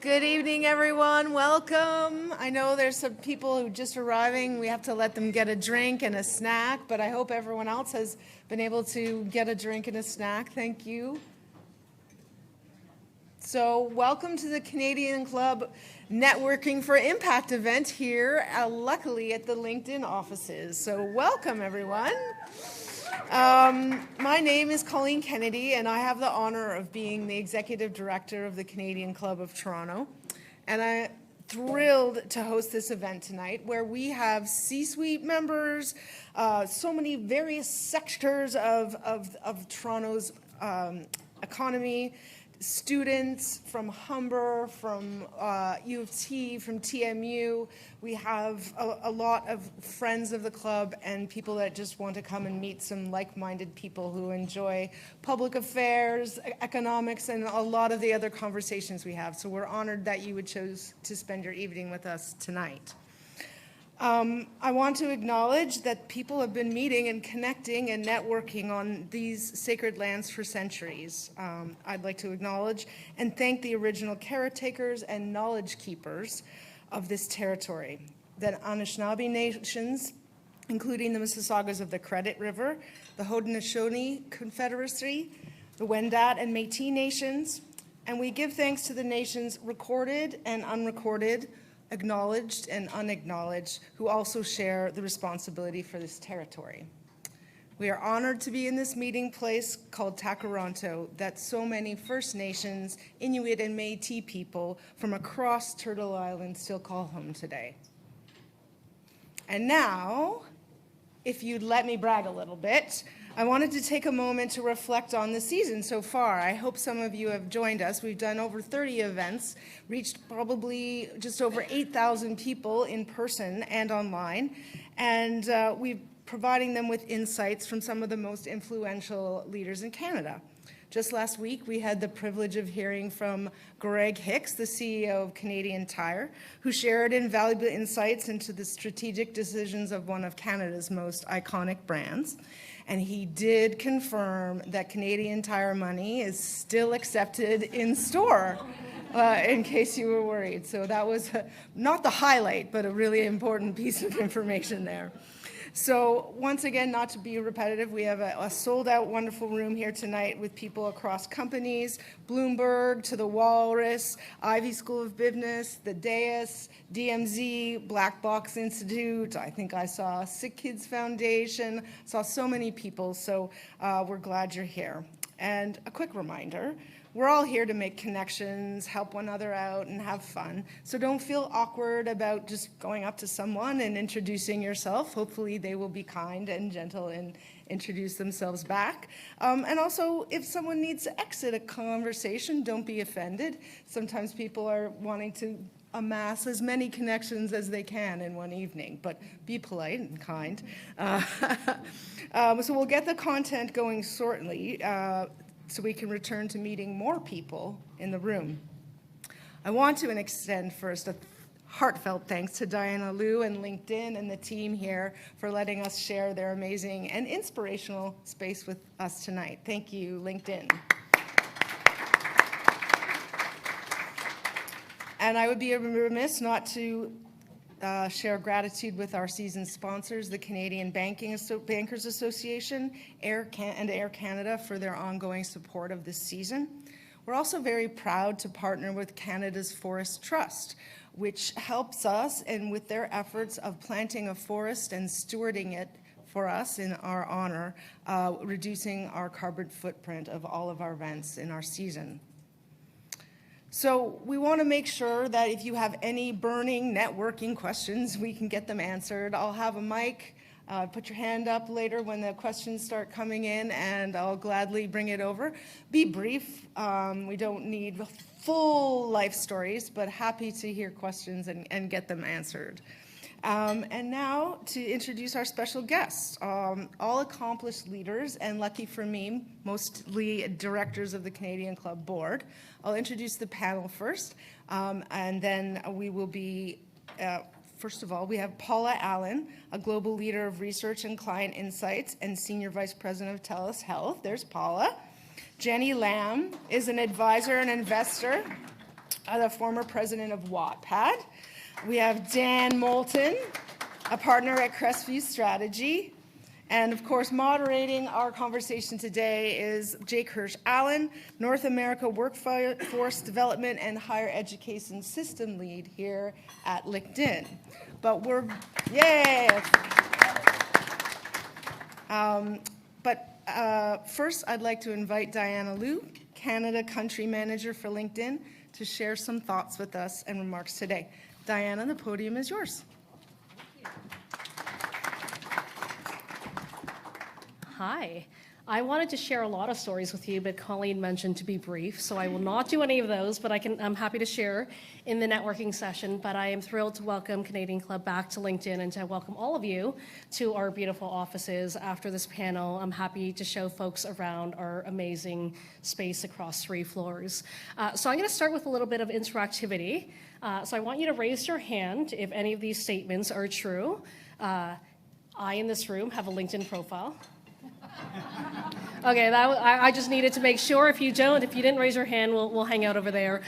Good evening, everyone. Welcome. I know there's some people who are just arriving. We have to let them get a drink and a snack, but I hope everyone else has been able to get a drink and a snack. Thank you. So welcome to the Canadian Club Networking for Impact event here, luckily at the LinkedIn offices. So welcome, everyone. My name is Colleen Kennedy, and I have the honor of being the Executive Director of the Canadian Club of Toronto. And I'm thrilled to host this event tonight, where we have C-suite members, so many various sectors of Toronto's economy, students from Humber, from U of T, from TMU. We have a lot of friends of the club and people that just want to come and meet some like-minded people who enjoy public affairs, economics, and a lot of the other conversations we have. So we're honored that you would choose to spend your evening with us tonight. I want to acknowledge that people have been meeting and connecting and networking on these sacred lands for centuries. I'd like to acknowledge and thank the original caretakers and knowledge keepers of this territory, the Anishinaabe nations, including the Mississaugas of the Credit River, the Haudenosaunee Confederacy, the Wendat and Métis nations, and we give thanks to the nations recorded and unrecorded, acknowledged and unacknowledged, who also share the responsibility for this territory. We are honored to be in this meeting place called Takaranto that so many First Nations, Inuit and Métis people from across Turtle Island still call home today. And now, if you'd let me brag a little bit, I wanted to take a moment to reflect on the season so far. I hope some of you have joined us. We've done over 30 events, reached probably just over 8,000 people in person and online, and we're providing them with insights from some of the most influential leaders in Canada. Just last week, we had the privilege of hearing from Greg Hicks, the CEO of Canadian Tire, who shared invaluable insights into the strategic decisions of one of Canada's most iconic brands. And he did confirm that Canadian Tire money is still accepted in store, in case you were worried. So that was not the highlight, but a really important piece of information there. So once again, not to be repetitive, we have a sold-out wonderful room here tonight with people across companies, Bloomberg to the Walrus, Ivy School of Business, the DAIS, DMZ, Black Box Institute. I think I saw Sick Kids Foundation, saw so many people, so we're glad you're here. And a quick reminder, we're all here to make connections, help one another out, and have fun. So don't feel awkward about just going up to someone and introducing yourself. Hopefully they will be kind and gentle and introduce themselves back. And also, if someone needs to exit a conversation, don't be offended. Sometimes people are wanting to amass as many connections as they can in one evening, but be polite and kind. So we'll get the content going shortly, so we can return to meeting more people in the room. I want to extend first a heartfelt thanks to Diana Liu and LinkedIn and the team here for letting us share their amazing and inspirational space with us tonight. Thank you, LinkedIn. And I would be remiss not to share gratitude with our season sponsors, the Canadian Bankers Association and Air Canada, for their ongoing support of this season. We're also very proud to partner with Canada's Forest Trust, which helps us and with their efforts of planting a forest and stewarding it for us in our honor, reducing our carbon footprint of all of our events in our season. So we want to make sure that if you have any burning networking questions, we can get them answered. I'll have a mic. Put your hand up later when the questions start coming in, and I'll gladly bring it over. Be brief. We don't need full life stories, but happy to hear questions and get them answered. And now to introduce our special guests, all accomplished leaders, and lucky for me, mostly directors of the Canadian Club Board. I'll introduce the panel first, and then we will be, first of all, we have Paula Allen, a global leader of research and client insights and Senior Vice President of TELUS Health. There's Paula. Jenny Lam is an advisor and investor the former president of Wattpad. We have Dan Moulton, a partner at Crestview Strategy. And of course, moderating our conversation today is Jake Hirsch-Allen, North America Workforce Development and Higher Education System Lead here at LinkedIn. But first, I'd like to invite Diana Liu, Canada Country Manager for LinkedIn, to share some thoughts with us and remarks today. Diana, the podium is yours. Hi. I wanted to share a lot of stories with you, but Colleen mentioned to be brief, so I will not do any of those, but I'm happy to share in the networking session. But I am thrilled to welcome Canadian Club back to LinkedIn and to welcome all of you to our beautiful offices. After this panel, I'm happy to show folks around our amazing space across 3 floors. So I'm going to start with a little bit of interactivity. So I want you to raise your hand if any of these statements are true. I, in this room, have a LinkedIn profile. Okay, I just needed to make sure. If you didn't raise your hand, we'll hang out over there.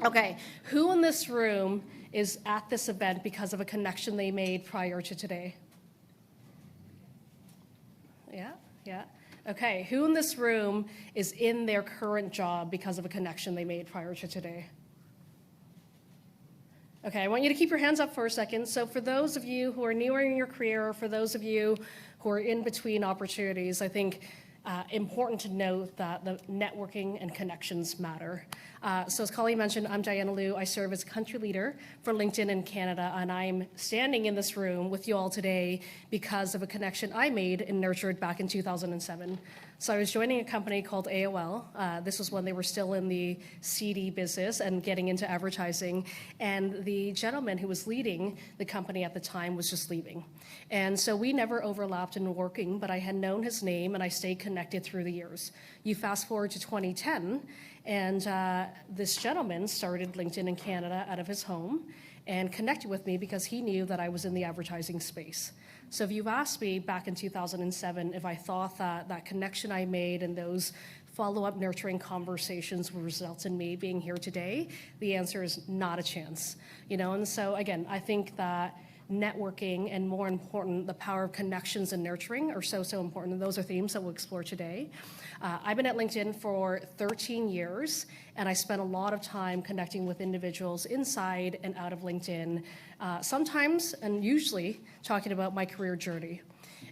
Okay, who in this room is at this event because of a connection they made prior to today? Yeah. Okay, who in this room is in their current job because of a connection they made prior to today? Okay, I want you to keep your hands up for a second. So for those of you who are newer in your career, or for those of you who are in between opportunities, I think important to note that the networking and connections matter. So as Colleen mentioned, I'm Diana Liu. I serve as country leader for LinkedIn in Canada, and I'm standing in this room with you all today because of a connection I made and nurtured back in 2007. So I was joining a company called AOL. This was when they were still in the CD business and getting into advertising. And the gentleman who was leading the company at the time was just leaving. And so we never overlapped in working, but I had known his name and I stayed connected through the years. You fast forward to 2010, and this gentleman started LinkedIn in Canada out of his home and connected with me because he knew that I was in the advertising space. So if you've asked me back in 2007 if I thought that that connection I made and those follow-up nurturing conversations would result in me being here today, the answer is not a chance. And so again, I think that networking and, more important, the power of connections and nurturing are so important, and those are themes that we'll explore today. I've been at LinkedIn for 13 years, and I spent a lot of time connecting with individuals inside and out of LinkedIn, sometimes and usually talking about my career journey.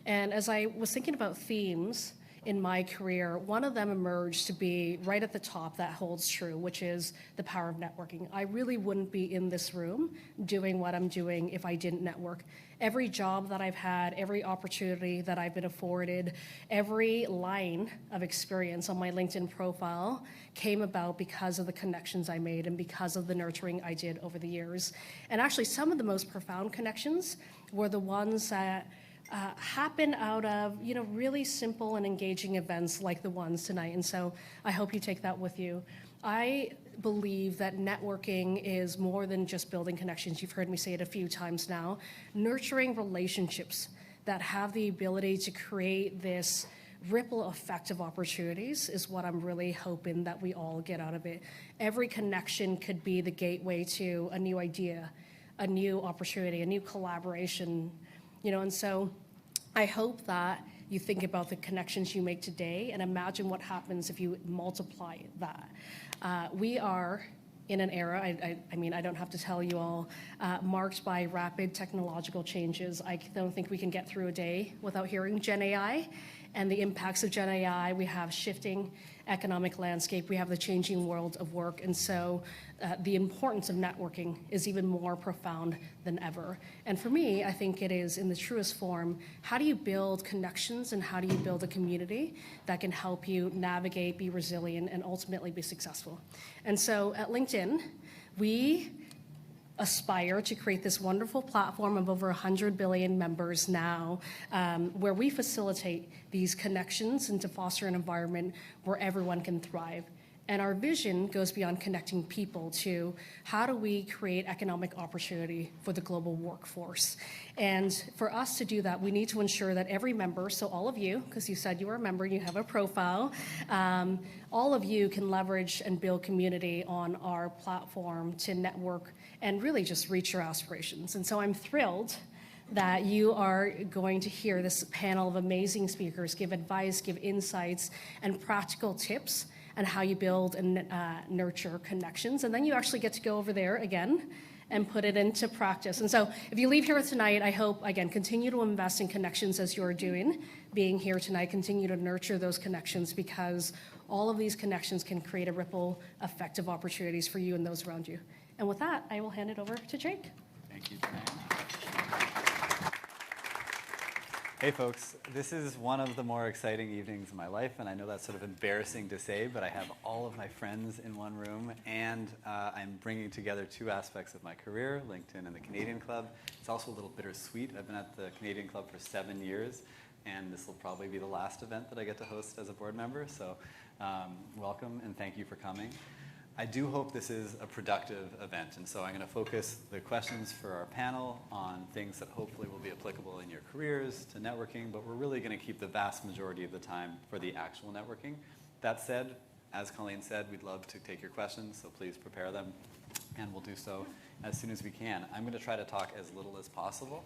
And as I was thinking about themes in my career, one of them emerged to be right at the top that holds true, which is the power of networking. I really wouldn't be in this room doing what I'm doing if I didn't network. Every job that I've had, every opportunity that I've been afforded, every line of experience on my LinkedIn profile came about because of the connections I made and because of the nurturing I did over the years. And actually, some of the most profound connections were the ones that happen out of really simple and engaging events like the ones tonight. And so I hope you take that with you. I believe that networking is more than just building connections. You've heard me say it a few times now. Nurturing relationships that have the ability to create this ripple effect of opportunities is what I'm really hoping that we all get out of it. Every connection could be the gateway to a new idea, a new opportunity, a new collaboration. And so I hope that you think about the connections you make today and imagine what happens if you multiply that. We are in an era, I don't have to tell you all, marked by rapid technological changes. I don't think we can get through a day without hearing Gen AI and the impacts of Gen AI. We have shifting economic landscape. We have the changing world of work. And so the importance of networking is even more profound than ever. And for me, I think it is in the truest form, how do you build connections and how do you build a community that can help you navigate, be resilient, and ultimately be successful? And so at LinkedIn, we aspire to create this wonderful platform of over 100 billion members now, where we facilitate these connections and to foster an environment where everyone can thrive. And our vision goes beyond connecting people to how do we create economic opportunity for the global workforce. And for us to do that, we need to ensure that every member, so all of you, because you said you were a member, you have a profile, all of you can leverage and build community on our platform to network and really just reach your aspirations. And so I'm thrilled that you are going to hear this panel of amazing speakers give advice, give insights, and practical tips on how you build and nurture connections. And then you actually get to go over there again and put it into practice. And so if you leave here tonight, I hope, again, continue to invest in connections as you're doing. Being here tonight, continue to nurture those connections, because all of these connections can create a ripple effect of opportunities for you and those around you. And with that, I will hand it over to Jake. Thank you, Jeanne. Hey folks, this is one of the more exciting evenings of my life, and I know that's sort of embarrassing to say, but I have all of my friends in one room, and I'm bringing together two aspects of my career, LinkedIn and the Canadian Club. It's also a little bittersweet. I've been at the Canadian Club for 7 years, and this will probably be the last event that I get to host as a board member, so welcome and thank you for coming. I do hope this is a productive event, and so I'm going to focus the questions for our panel on things that hopefully will be applicable in your careers to networking, but we're really going to keep the vast majority of the time for the actual networking. That said, as Colleen said, we'd love to take your questions, so please prepare them, and we'll do so as soon as we can. I'm going to try to talk as little as possible.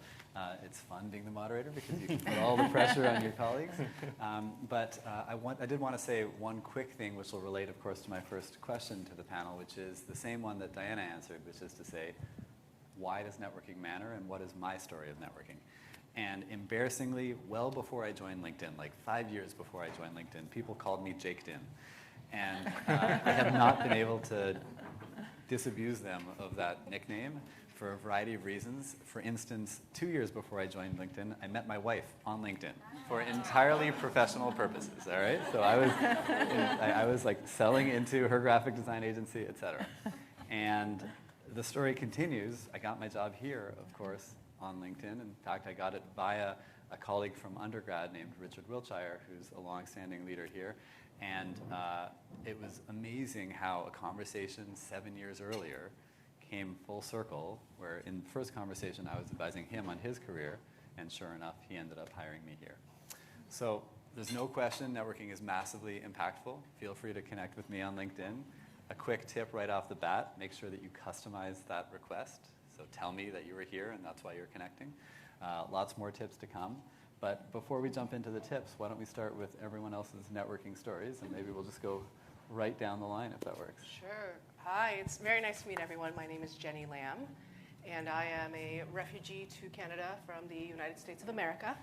It's fun being the moderator because you can put all the pressure on your colleagues. I did want to say one quick thing which will relate, of course, to my first question to the panel, which is the same one that Diana answered, which is to say, why does networking matter and what is my story of networking? And embarrassingly, well before I joined LinkedIn, like 5 years before I joined LinkedIn, people called me Jake Din. And I have not been able to disabuse them of that nickname for a variety of reasons. For instance, 2 years before I joined LinkedIn, I met my wife on LinkedIn for entirely professional purposes, all right? So I was like selling into her graphic design agency, et cetera. And the story continues. I got my job here, of course, on LinkedIn. In fact, I got it via a colleague from undergrad named Richard Wiltshire, who's a longstanding leader here. And it was amazing how a conversation 7 years earlier came full circle, where in the first conversation I was advising him on his career, and sure enough, he ended up hiring me here. So there's no question networking is massively impactful. Feel free to connect with me on LinkedIn. A quick tip right off the bat, make sure that you customize that request. So tell me that you were here and that's why you're connecting. Lots more tips to come. But before we jump into the tips, why don't we start with everyone else's networking stories, and maybe we'll just go right down the line if that works. Sure. Hi, it's very nice to meet everyone. My name is Jeanne Lamb, and I am a refugee to Canada from the United States of America.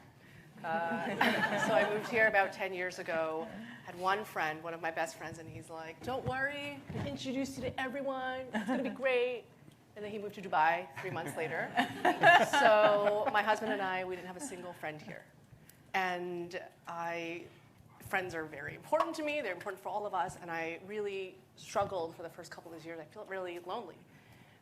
So I moved here about 10 years ago, had one friend, one of my best friends, and he's like, don't worry, I'll introduce you to everyone, it's gonna be great. And then he moved to Dubai 3 months later. So my husband and I, we didn't have a single friend here. And friends are very important to me, they're important for all of us, and I really struggled for the first couple of years. I felt really lonely.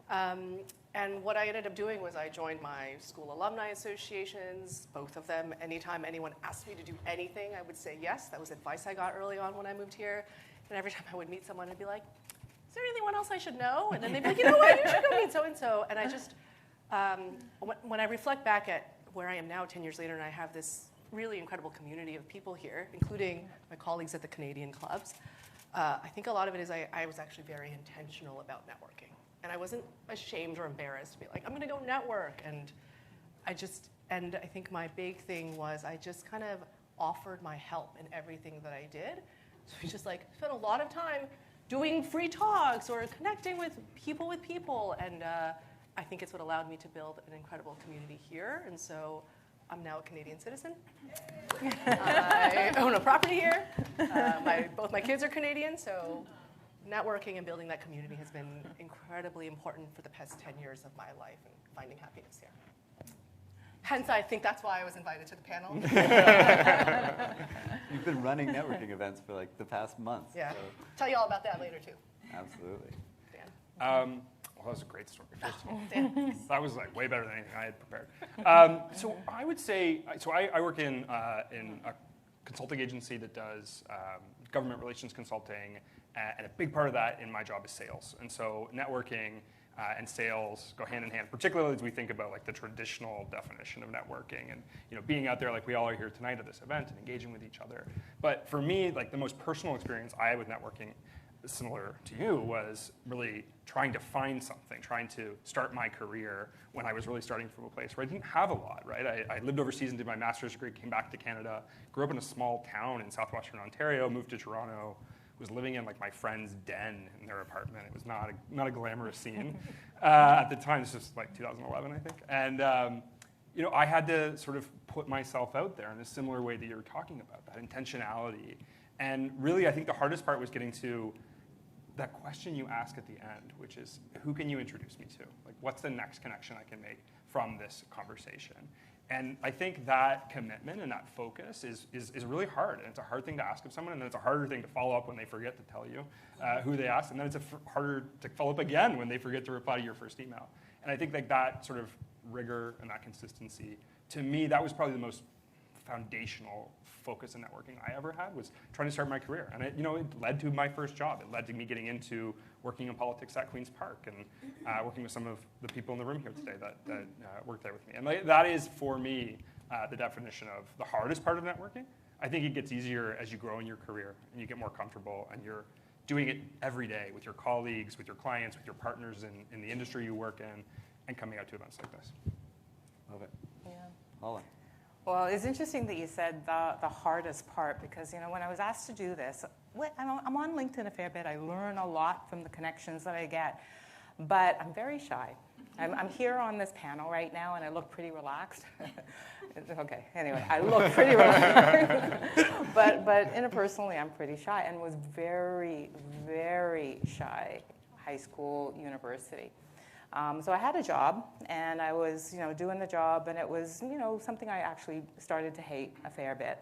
And what I ended up doing was I joined my school alumni associations, both of them. Anytime anyone asked me to do anything, I would say yes. That was advice I got early on when I moved here. And every time I would meet someone, I'd be like, is there anyone else I should know? And then they'd be like, you know what, you should go meet so-and-so. And I just, when I reflect back at where I am now 10 years later, and I have this really incredible community of people here, including my colleagues at the Canadian clubs, I think a lot of it is I was actually very intentional about networking. And I wasn't ashamed or embarrassed to be like, I'm gonna go network. And I think my big thing was I just kind of offered my help in everything that I did. So we just like spent a lot of time doing free talks or connecting with people. And I think it's what allowed me to build an incredible community here. And so I'm now a Canadian citizen. I own a property here. Both my kids are Canadian, so networking and building that community has been incredibly important for the past 10 years of my life and finding happiness here. Hence, I think that's why I was invited to the panel. You've been running networking events for like the past month. Yeah, So. tell you all about that later too. Absolutely. Dan. Well, that was a great story, first of all. That was like way better than anything I had prepared. So I would say, I work in a consulting agency that does government relations consulting And a big part of that in my job is sales. And so networking and sales go hand in hand, particularly as we think about like the traditional definition of networking and being out there like we all are here tonight at this event and engaging with each other. But for me, like the most personal experience I had with networking, similar to you, was really trying to find something, trying to start my career when I was really starting from a place where I didn't have a lot, right? I lived overseas and did my master's degree, came back to Canada, grew up in a small town in southwestern Ontario, moved to Toronto, was living in like my friend's den in their apartment. It was not a glamorous scene at the time. This was like 2011, I think. And I had to sort of put myself out there in a similar way that you were talking about, that intentionality. And really, I think the hardest part was getting to that question you ask at the end, which is, who can you introduce me to? Like, what's the next connection I can make from this conversation? And I think that commitment and that focus is really hard. And it's a hard thing to ask of someone, and then it's a harder thing to follow up when they forget to tell you who they asked. And then it's harder to follow up again when they forget to reply to your first email. And I think like that sort of rigor and that consistency, to me, that was probably the most foundational focus in networking I ever had, was trying to start my career. And it led to my first job. It led to me getting into working in politics at Queen's Park and working with some of the people in the room here today that worked there with me. And that is, for me, the definition of the hardest part of networking. I think it gets easier as you grow in your career and you get more comfortable and you're doing it every day with your colleagues, with your clients, with your partners in the industry you work in, and coming out to events like this. Love it. Yeah. Paula. Well, it's interesting that you said the hardest part, because when I was asked to do this, I'm on LinkedIn a fair bit. I learn a lot from the connections that I get, but I'm very shy. I'm here on this panel right now, and I look pretty relaxed. Okay, anyway, I look pretty relaxed, but interpersonally, I'm pretty shy, and was very, very shy, high school, university. So I had a job, and I was, doing the job, and it was, something I actually started to hate a fair bit.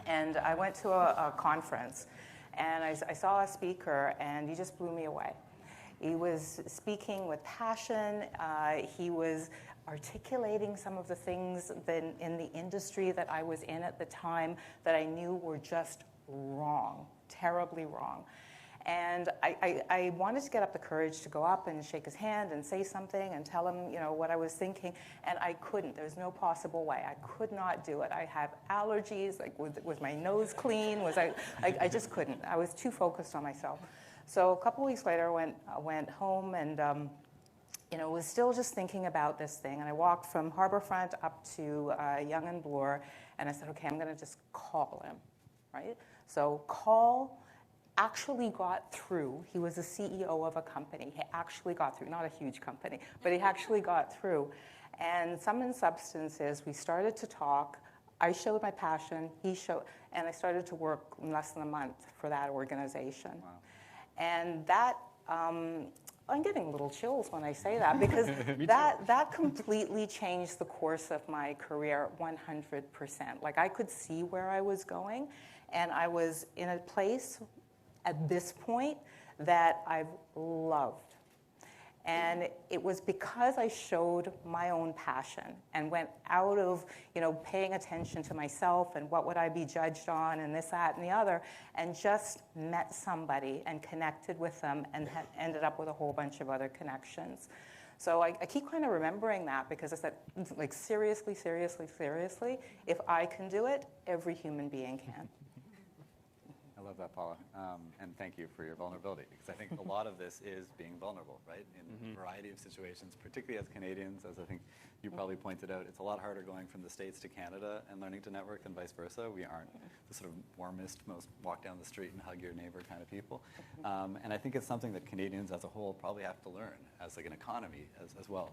And I went to a conference, and I saw a speaker, and he just blew me away. He was speaking with passion. He was articulating some of the things in the industry that I was in at the time that I knew were just wrong, terribly wrong. And I wanted to get up the courage to go up and shake his hand and say something and tell him, what I was thinking. And I couldn't. There's no possible way. I could not do it. I have allergies. Like, was my nose clean? I just couldn't. I was too focused on myself. So a couple weeks later, I went home and, was still just thinking about this thing. And I walked from Harbourfront up to Yonge and Bloor. And I said, okay, I'm going to just call him, right? So actually got through. He was the CEO of a company. He actually got through, not a huge company, but he actually got through. And Sum and Substance is, we started to talk. I showed my passion, and I started to work in less than a month for that organization. Wow. And that, I'm getting little chills when I say that, because that completely changed the course of my career 100%. Like, I could see where I was going, and I was in a place at this point that I've loved. And it was because I showed my own passion and went out of, paying attention to myself and what would I be judged on and this, that, and the other, and just met somebody and connected with them and ended up with a whole bunch of other connections. So I keep kind of remembering that, because I said, like, seriously, if I can do it, every human being can. I love that, Paula. And thank you for your vulnerability, because I think a lot of this is being vulnerable, right? In a variety of situations, particularly as Canadians, as I think you probably pointed out, it's a lot harder going from the States to Canada and learning to network than vice versa. We aren't the sort of warmest, most walk down the street and hug your neighbor kind of people. And I think it's something that Canadians as a whole probably have to learn as like an economy as well.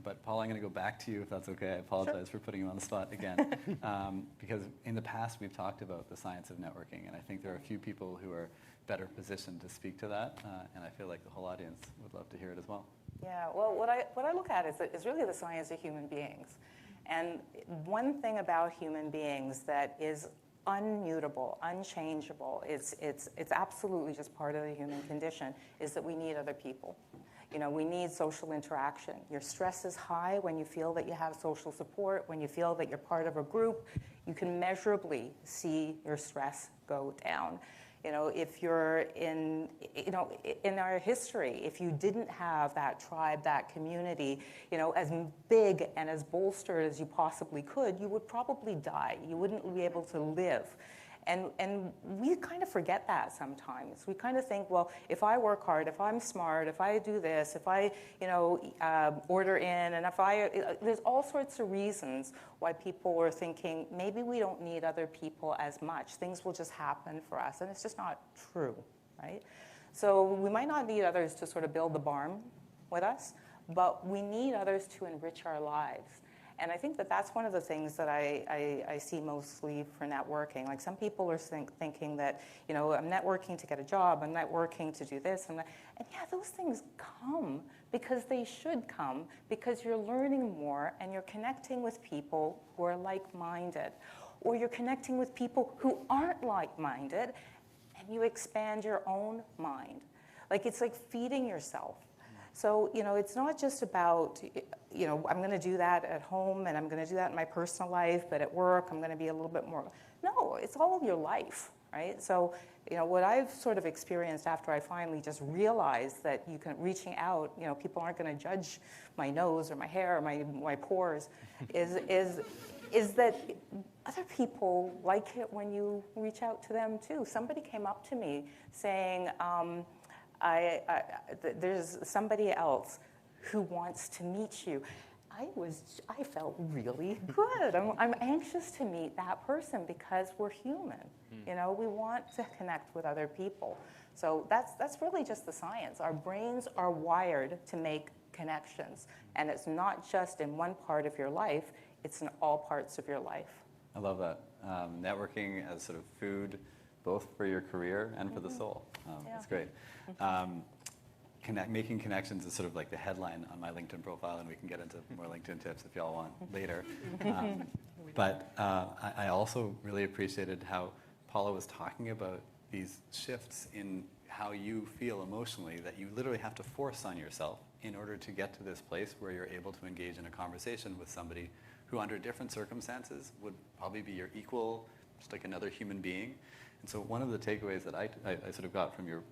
But Paula, I'm going to go back to you, if that's okay. I apologize for putting you on the spot again. Because in the past, we've talked about the science of networking, and I think there are a few people who are better positioned to speak to that, and I feel like the whole audience would love to hear it as well. Yeah, well, what I look at is really the science of human beings. And one thing about human beings that is unmutable, unchangeable, it's absolutely just part of the human condition, is that we need other people. We need social interaction. Your stress is high when you feel that you have social support, when you feel that you're part of a group. You can measurably see your stress go down. If you're in our history, if you didn't have that tribe, that community, as big and as bolstered as you possibly could, you would probably die. You wouldn't be able to live. And we kind of forget that sometimes. We kind of think, well, if I work hard, if I'm smart, if I do this, if I, order in, and there's all sorts of reasons why people are thinking maybe we don't need other people as much. Things will just happen for us, and it's just not true, right? So we might not need others to sort of build the barn with us, but we need others to enrich our lives. And I think that that's one of the things that I see mostly for networking. Like some people are thinking that, I'm networking to get a job, I'm networking to do this and that. And yeah, those things come because they should come, because you're learning more and you're connecting with people who are like-minded. Or you're connecting with people who aren't like-minded, and you expand your own mind. It's like feeding yourself. So, it's not just about, I'm going to do that at home and I'm going to do that in my personal life, but at work I'm going to be a little bit more. No, it's all of your life, right? So, what I've sort of experienced after I finally just realized that you can, reaching out, people aren't going to judge my nose or my hair or my pores, is that other people like it when you reach out to them too. Somebody came up to me saying, there's somebody else who wants to meet you. I felt really good. I'm anxious to meet that person because we're human. We want to connect with other people. So that's really just the science. Our brains are wired to make connections, and it's not just in one part of your life, it's in all parts of your life. I love that. Networking as sort of food, both for your career and for the soul. That's great. Making connections is sort of like the headline on my LinkedIn profile, and we can get into more LinkedIn tips if y'all want later. But I also really appreciated how Paula was talking about these shifts in how you feel emotionally that you literally have to force on yourself in order to get to this place where you're able to engage in a conversation with somebody who under different circumstances would probably be your equal, just like another human being. And so one of the takeaways that I sort of got from your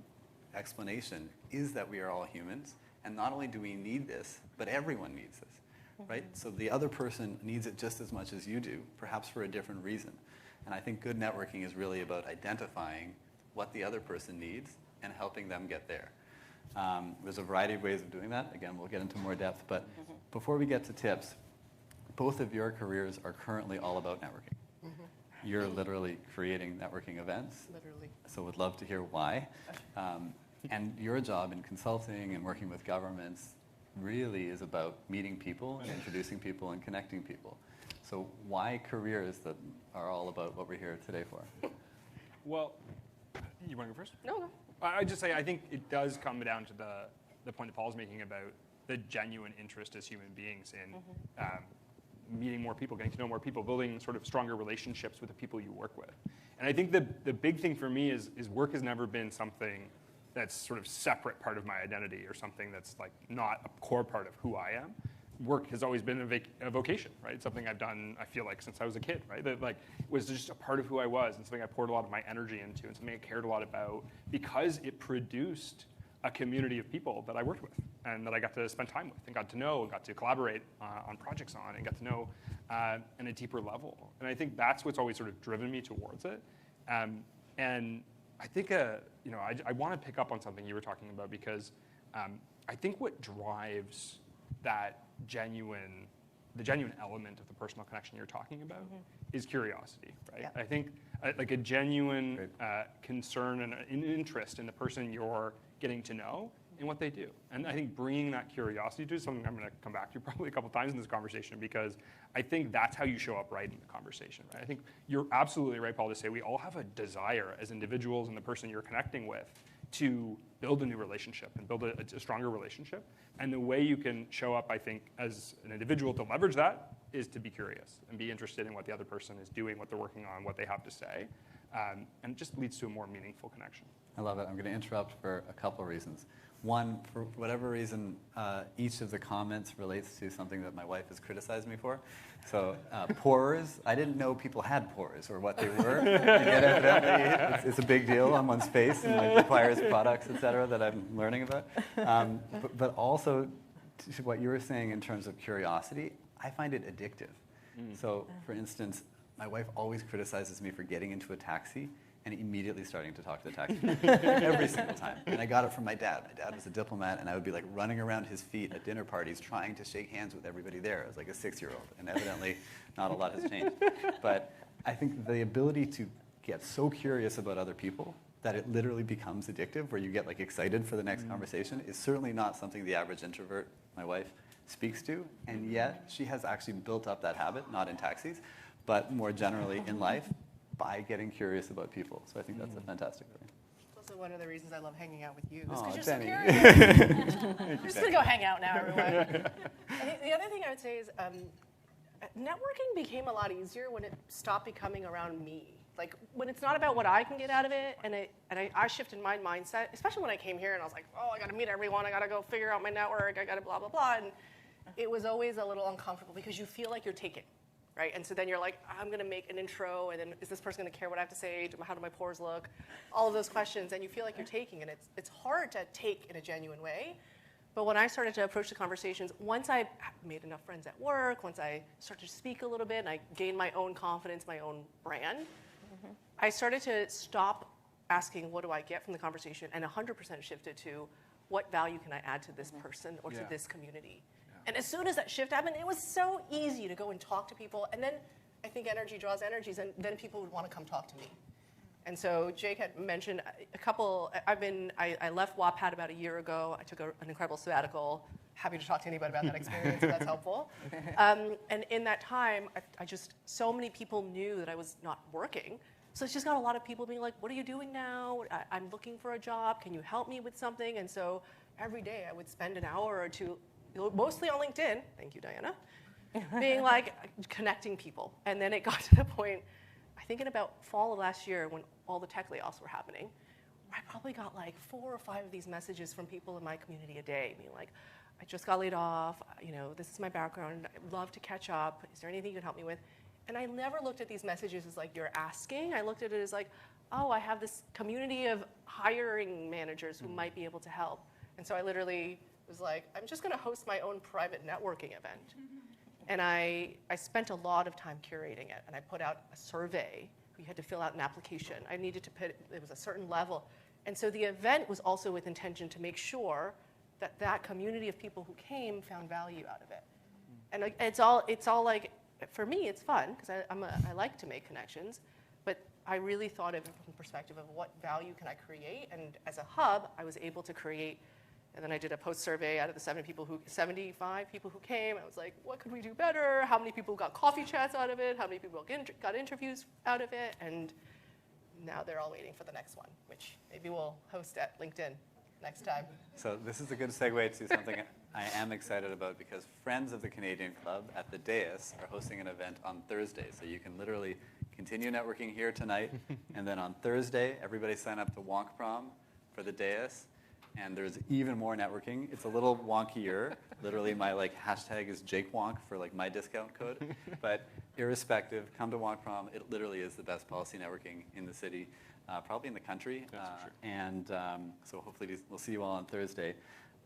explanation is that we are all humans, and not only do we need this, but everyone needs this, right? So the other person needs it just as much as you do, perhaps for a different reason. And I think good networking is really about identifying what the other person needs and helping them get there. There's a variety of ways of doing that. Again, we'll get into more depth, but before we get to tips, both of your careers are currently all about networking. You're literally creating networking events. Literally. So would love to hear why. And your job in consulting and working with governments really is about meeting people and introducing people and connecting people. So why careers that are all about what we're here today for? Well, you want to go first? No. I'd just say I think it does come down to the point that Paul's making about the genuine interest as human beings in meeting more people, getting to know more people, building sort of stronger relationships with the people you work with. And I think the big thing for me is work has never been something that's sort of separate part of my identity or something that's like not a core part of who I am. Work has always been a vocation, right? It's something I've done, I feel like, since I was a kid, right? That like was just a part of who I was and something I poured a lot of my energy into and something I cared a lot about because it produced a community of people that I worked with and that I got to spend time with and got to know and got to collaborate on projects on and got to know on a deeper level. And I think that's what's always sort of driven me towards it. And I think, I want to pick up on something you were talking about because I think what drives that the genuine element of the personal connection you're talking about is curiosity, right? Yeah. I think like a genuine concern and an interest in the person you're getting to know and what they do. And I think bringing that curiosity to something I'm going to come back to probably a couple times in this conversation because I think that's how you show up right in the conversation, right? I think you're absolutely right, Paul, to say we all have a desire as individuals and the person you're connecting with to build a new relationship and build a stronger relationship. And the way you can show up, I think, as an individual to leverage that is to be curious and be interested in what the other person is doing, what they're working on, what they have to say. and it just leads to a more meaningful connection. I love it. I'm going to interrupt for a couple reasons. One, for whatever reason, each of the comments relates to something that my wife has criticized me for. So pores, I didn't know people had pores or what they were. And yet evidently it's a big deal on one's face and like requires products, et cetera, that I'm learning about. But also to what you were saying in terms of curiosity, I find it addictive. So for instance, my wife always criticizes me for getting into a taxi and immediately starting to talk to the taxi every single time. And I got it from my dad. My dad was a diplomat, and I would be like running around his feet at dinner parties trying to shake hands with everybody there. I was like a 6-year-old, and evidently not a lot has changed. But I think the ability to get so curious about other people that it literally becomes addictive, where you get like excited for the next conversation, is certainly not something the average introvert, my wife, speaks to. And yet she has actually built up that habit, not in taxis, but more generally in life, by getting curious about people. So I think that's a fantastic thing. It's also one of the reasons I love hanging out with you, is Aw, because you're so Jenny. curious. We're just gonna go hang out now, everyone. I think the other thing I would say is networking became a lot easier when it stopped becoming around me. Like when it's not about what I can get out of it, and I shifted my mindset, especially when I came here and I was like, oh, I gotta meet everyone, I gotta go figure out my network, I gotta blah, blah, blah. And it was always a little uncomfortable because you feel like you're taken. Right? And so then you're like, I'm going to make an intro, and then is this person going to care what I have to say? How do my pores look? All of those questions, and you feel like you're taking, and it's hard to take in a genuine way. But when I started to approach the conversations, once I made enough friends at work, once I started to speak a little bit, and I gained my own confidence, my own brand, I started to stop asking, what do I get from the conversation, and 100% shifted to, what value can I add to this person or to this community? And as soon as that shift happened, it was so easy to go and talk to people. And then I think energy draws energies, and then people would want to come talk to me. And so Jake had mentioned a couple, I left WAPAD about a year ago. I took an incredible sabbatical. Happy to talk to anybody about that experience if that's helpful. And in that time, I just, so many people knew that I was not working. So it's just got a lot of people being like, what are you doing now? I'm looking for a job. Can you help me with something? And so every day I would spend an hour or two, mostly on LinkedIn, thank you, Diana, being like connecting people. And then it got to the point, I think in about fall of last year when all the tech layoffs were happening, I probably got like 4 or 5 of these messages from people in my community a day, being like, I just got laid off, this is my background, I'd love to catch up, is there anything you can help me with? And I never looked at these messages as like, you're asking. I looked at it as like, oh, I have this community of hiring managers who might be able to help. And so I literally was like, I'm just going to host my own private networking event. And I spent a lot of time curating it. And I put out a survey. You had to fill out an application. I needed to put, it was a certain level. And so the event was also with intention to make sure that that community of people who came found value out of it. And it's all like, for me, it's fun, because I like to make connections. But I really thought of it from the perspective of what value can I create. And as a hub, I was able to create. And then I did a post survey out of the 75 people who came. I was like, what could we do better? How many people got coffee chats out of it? How many people got interviews out of it? And now they're all waiting for the next one, which maybe we'll host at LinkedIn next time. So this is a good segue to something I am excited about, because friends of the Canadian Club at the Dais are hosting an event on Thursday. So you can literally continue networking here tonight, and then on Thursday, everybody sign up to Wonk Prom for the Dais. And there's even more networking. It's a little wonkier. Literally, my hashtag is JakeWonk for my discount code. But irrespective, come to Wonk Prom. It literally is the best policy networking in the city, probably in the country. That's for sure. And so hopefully we'll see you all on Thursday.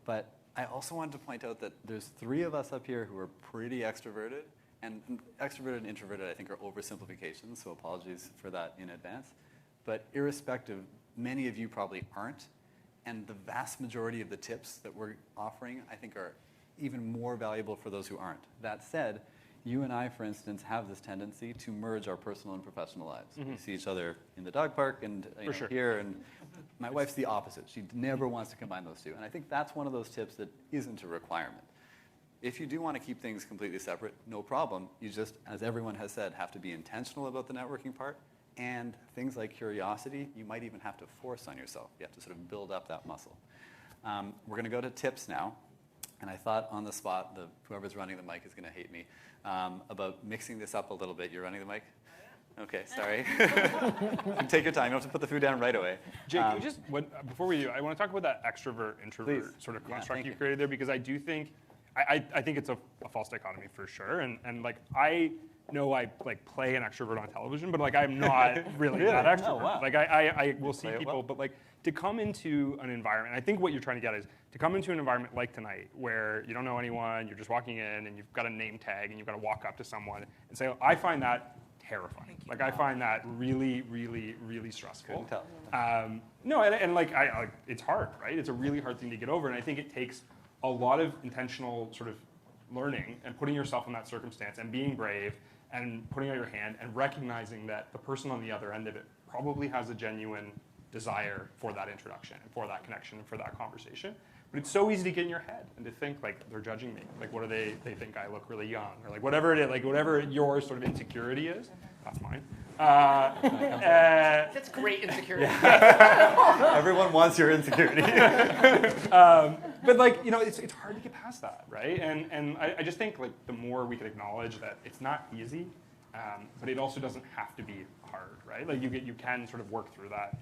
But I also wanted to point out that there's 3 of us up here who are pretty extroverted. And extroverted and introverted, I think, are oversimplifications. So apologies for that in advance. But irrespective, many of you probably aren't. And the vast majority of the tips that we're offering, I think, are even more valuable for those who aren't. That said, you and I, for instance, have this tendency to merge our personal and professional lives. We see each other in the dog park and sure. here, and my wife's the opposite. She never wants to combine those two. And I think that's one of those tips that isn't a requirement. If you do want to keep things completely separate, no problem. You just, as everyone has said, have to be intentional about the networking part. And things like curiosity, you might even have to force on yourself. You have to sort of build up that muscle. We're going to go to tips now. And I thought on the spot, whoever's running the mic is going to hate me, about mixing this up a little bit. You're running the mic? Okay, sorry. Take your time. You don't have to put the food down right away. Jake, can we just, before we do, I want to talk about that extrovert-introvert Please. sort of Yeah, construct thank you you. created there, because I do think, I think it's a false dichotomy for sure, and like, I know I like play an extrovert on television, but like I'm not really that extrovert. Oh, wow. Like I will see Play it people, well. but like to come into an environment, I think what you're trying to get is to come into an environment like tonight where you don't know anyone, you're just walking in and you've got a name tag and you've got to walk up to someone and say, I find that terrifying. Like I find that really, really, really stressful. Couldn't tell. No, and like it's hard, right? It's a really hard thing to get over, and I think it takes a lot of intentional sort of learning and putting yourself in that circumstance and being brave and putting out your hand and recognizing that the person on the other end of it probably has a genuine desire for that introduction and for that connection and for that conversation. But it's so easy to get in your head and to think like they're judging me. Like what do they think I look really young, or like whatever it is, like whatever your sort of insecurity is. That's mine. That's great insecurity. Everyone wants your insecurity. But like, you know, it's hard to get past that, right? And I just think like the more we can acknowledge that it's not easy, but it also doesn't have to be hard, right? Like you can sort of work through that.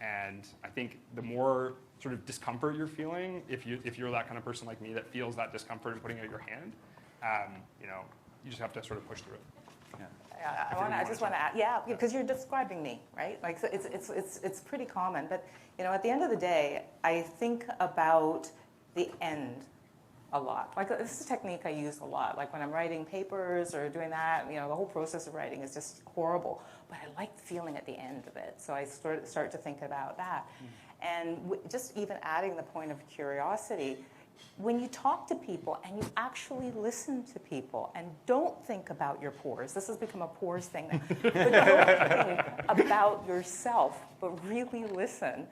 And I think the more sort of discomfort you're feeling, if you're that kind of person like me that feels that discomfort in putting out your hand, you know, you just have to sort of push through it. I just want to add, yeah, because you're describing me, right? Like so it's pretty common, but you know, at the end of the day, I think about the end a lot. Like this is a technique I use a lot. Like when I'm writing papers or doing that, you know, the whole process of writing is just horrible. But I like the feeling at the end of it, so I start to think about that, and just even adding the point of curiosity. When you talk to people and you actually listen to people and don't think about your pores, this has become a pores thing now, but don't think about yourself, but really listen,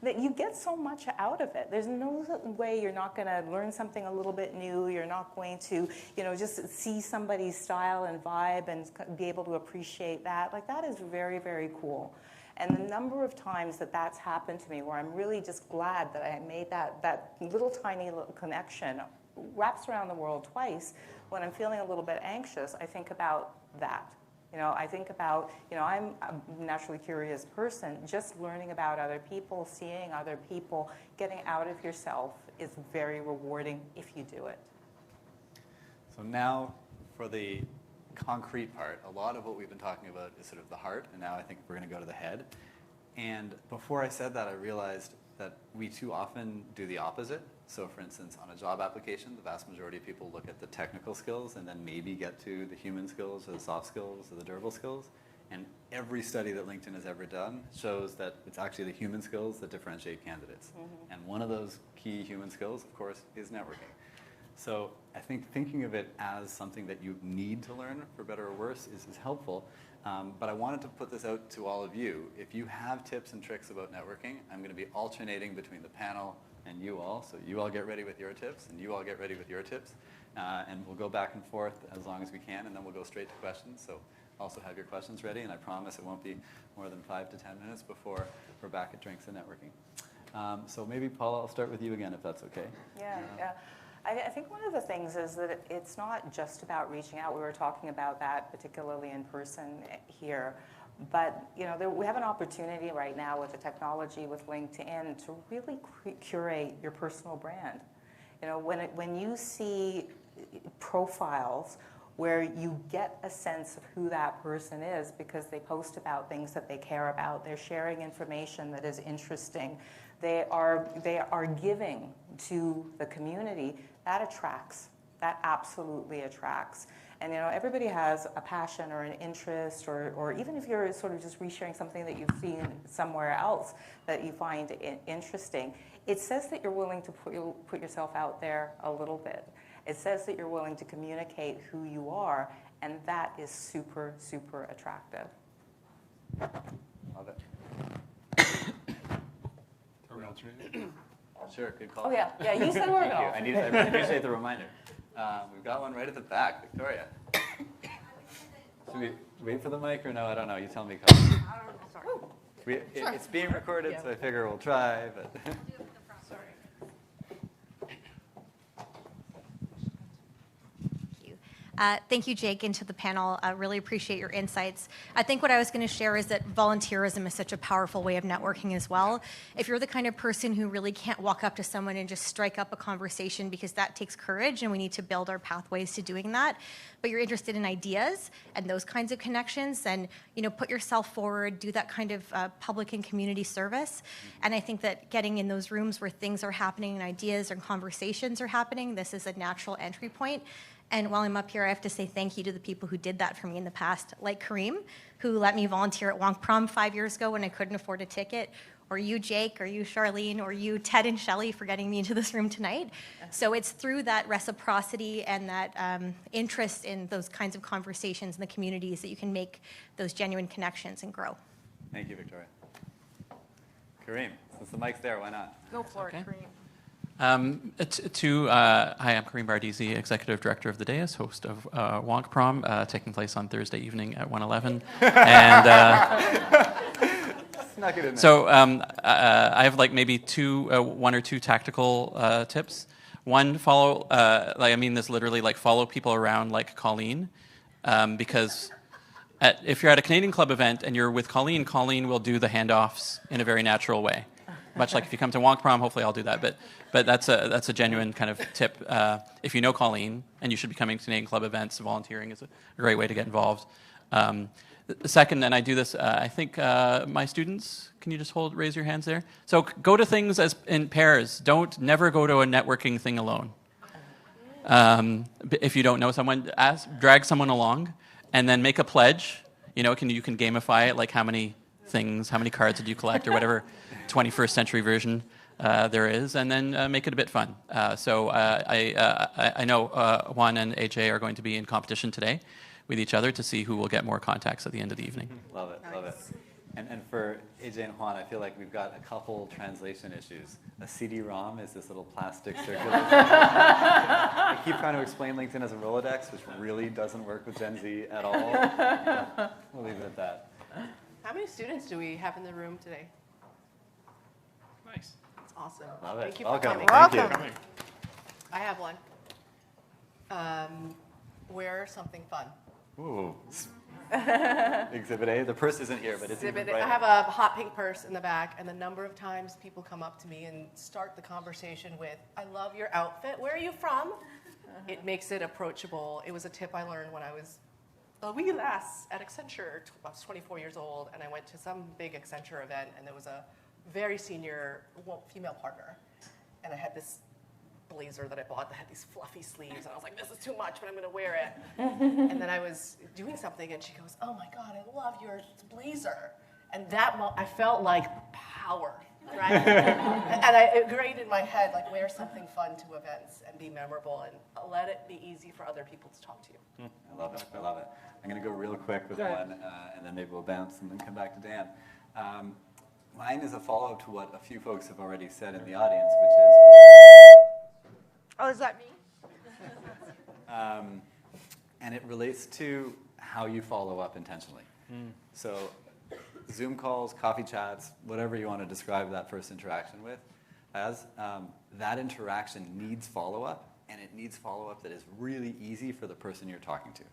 that you get so much out of it. There's no way you're not going to learn something a little bit new. You're not going to, you know, just see somebody's style and vibe and be able to appreciate that. Like that is very, very cool. And the number of times that that's happened to me where I'm really just glad that I made that little tiny little connection wraps around the world twice. When I'm feeling a little bit anxious, I think about that. You know, I think about, you know, I'm a naturally curious person. Just learning about other people, seeing other people, getting out of yourself is very rewarding if you do it. So now for the concrete part, a lot of what we've been talking about is sort of the heart, and now I think we're going to go to the head. And before I said that, I realized that we too often do the opposite. So for instance, on a job application, the vast majority of people look at the technical skills and then maybe get to the human skills or the soft skills or the durable skills. And every study that LinkedIn has ever done shows that it's actually the human skills that differentiate candidates. Mm-hmm. And one of those key human skills, of course, is networking. So I think thinking of it as something that you need to learn, for better or worse, is helpful. But I wanted to put this out to all of you. If you have tips and tricks about networking, I'm going to be alternating between the panel and you all. So you all get ready with your tips, and you all get ready with your tips. And we'll go back and forth as long as we can, and then we'll go straight to questions. So also have your questions ready, and I promise it won't be more than 5 to 10 minutes before we're back at Drinks and Networking. So maybe, Paula, I'll start with you again, if that's okay. Yeah. I think one of the things is that it's not just about reaching out. We were talking about that, particularly in person here. But you know, we have an opportunity right now with the technology, with LinkedIn, to really curate your personal brand. You know, when you see profiles where you get a sense of who that person is because they post about things that they care about, they're sharing information that is interesting, they are giving to the community, that attracts. That absolutely attracts. And you know, everybody has a passion or an interest, or even if you're sort of just resharing something that you've seen somewhere else that you find interesting, it says that you're willing to put yourself out there a little bit. It says that you're willing to communicate who you are, and that is super, super attractive. Love it. Are we alternating? Sure, good call. Oh yeah, you said we're Thank you. going. I appreciate the reminder. We've got one right at the back, Victoria. Should we wait for the mic or no? I don't know. You tell me, Colin. It's being recorded, so I figure we'll try. But Thank you, Jake, and to the panel. I really appreciate your insights. I think what I was going to share is that volunteerism is such a powerful way of networking as well. If you're the kind of person who really can't walk up to someone and just strike up a conversation, because that takes courage and we need to build our pathways to doing that, but you're interested in ideas and those kinds of connections, then put yourself forward, do that kind of public and community service. And I think that getting in those rooms where things are happening and ideas and conversations are happening, this is a natural entry point. And while I'm up here, I have to say thank you to the people who did that for me in the past, like Kareem, who let me volunteer at Wonk Prom 5 years ago when I couldn't afford a ticket, or you, Jake, or you, Charlene, or you, Ted and Shelley, for getting me into this room tonight. So it's through that reciprocity and that interest in those kinds of conversations in the communities that you can make those genuine connections and grow. Thank you, Victoria. Kareem, since the mic's there, why not? Go for it, Okay. Kareem. Hi, I'm Kareem Bardisi, Executive Director of the Dais, host of Wonk Prom, taking place on Thursday evening at 1:11. And Snuck it in there. so I have like maybe one or two tactical tips. One, follow, I mean this literally, like follow people around like Colleen, because if you're at a Canadian Club event and you're with Colleen, Colleen will do the handoffs in a very natural way. Much like if you come to Wonk Prom, hopefully I'll do that. But that's a genuine kind of tip. If you know Colleen, and you should be coming to Canadian Club events, volunteering is a great way to get involved. Second, and I do this, I think my students, can you just raise your hands there? So go to things as in pairs. Never go to a networking thing alone. If you don't know someone, drag someone along, and then make a pledge. You can gamify it, like how many cards did you collect, or whatever 21st century version there is, and then make it a bit fun. So I know Juan and AJ are going to be in competition today with each other to see who will get more contacts at the end of the evening. Love it, love it. And for AJ and Juan, I feel like we've got a couple translation issues. A CD-ROM is this little plastic circular. I keep trying to explain LinkedIn as a Rolodex, which really doesn't work with Gen Z at all. We'll leave it at that. How many students do we have in the room today? Nice. That's awesome. Love it. Thank you for Welcome. coming. Thank you. Welcome. I have one. Wear something fun. Ooh. Exhibit A. The purse isn't here, but it's even I brighter. have a hot pink purse in the back, and the number of times people come up to me and start the conversation with, "I love your outfit. Where are you from?" It makes it approachable. It was a tip I learned when I was a wee lass at Accenture. I was 24 years old, and I went to some big Accenture event, and there was a very senior female partner, and I had this blazer that I bought that had these fluffy sleeves, and I was like, this is too much, but I'm going to wear it. And then I was doing something, and she goes, "Oh my God, I love your blazer." And I felt like power, right? And it ingrained in my head, like, wear something fun to events and be memorable, and let it be easy for other people to talk to you. I love it. I love it. I'm going to go real quick with one, and then maybe we'll bounce and then come back to Dan. Mine is a follow-up to what a few folks have already said in the audience, which is... Oh, is that me? And it relates to how you follow up intentionally. So Zoom calls, coffee chats, whatever you want to describe that first interaction with, as that interaction needs follow-up, and it needs follow-up that is really easy for the person you're talking to.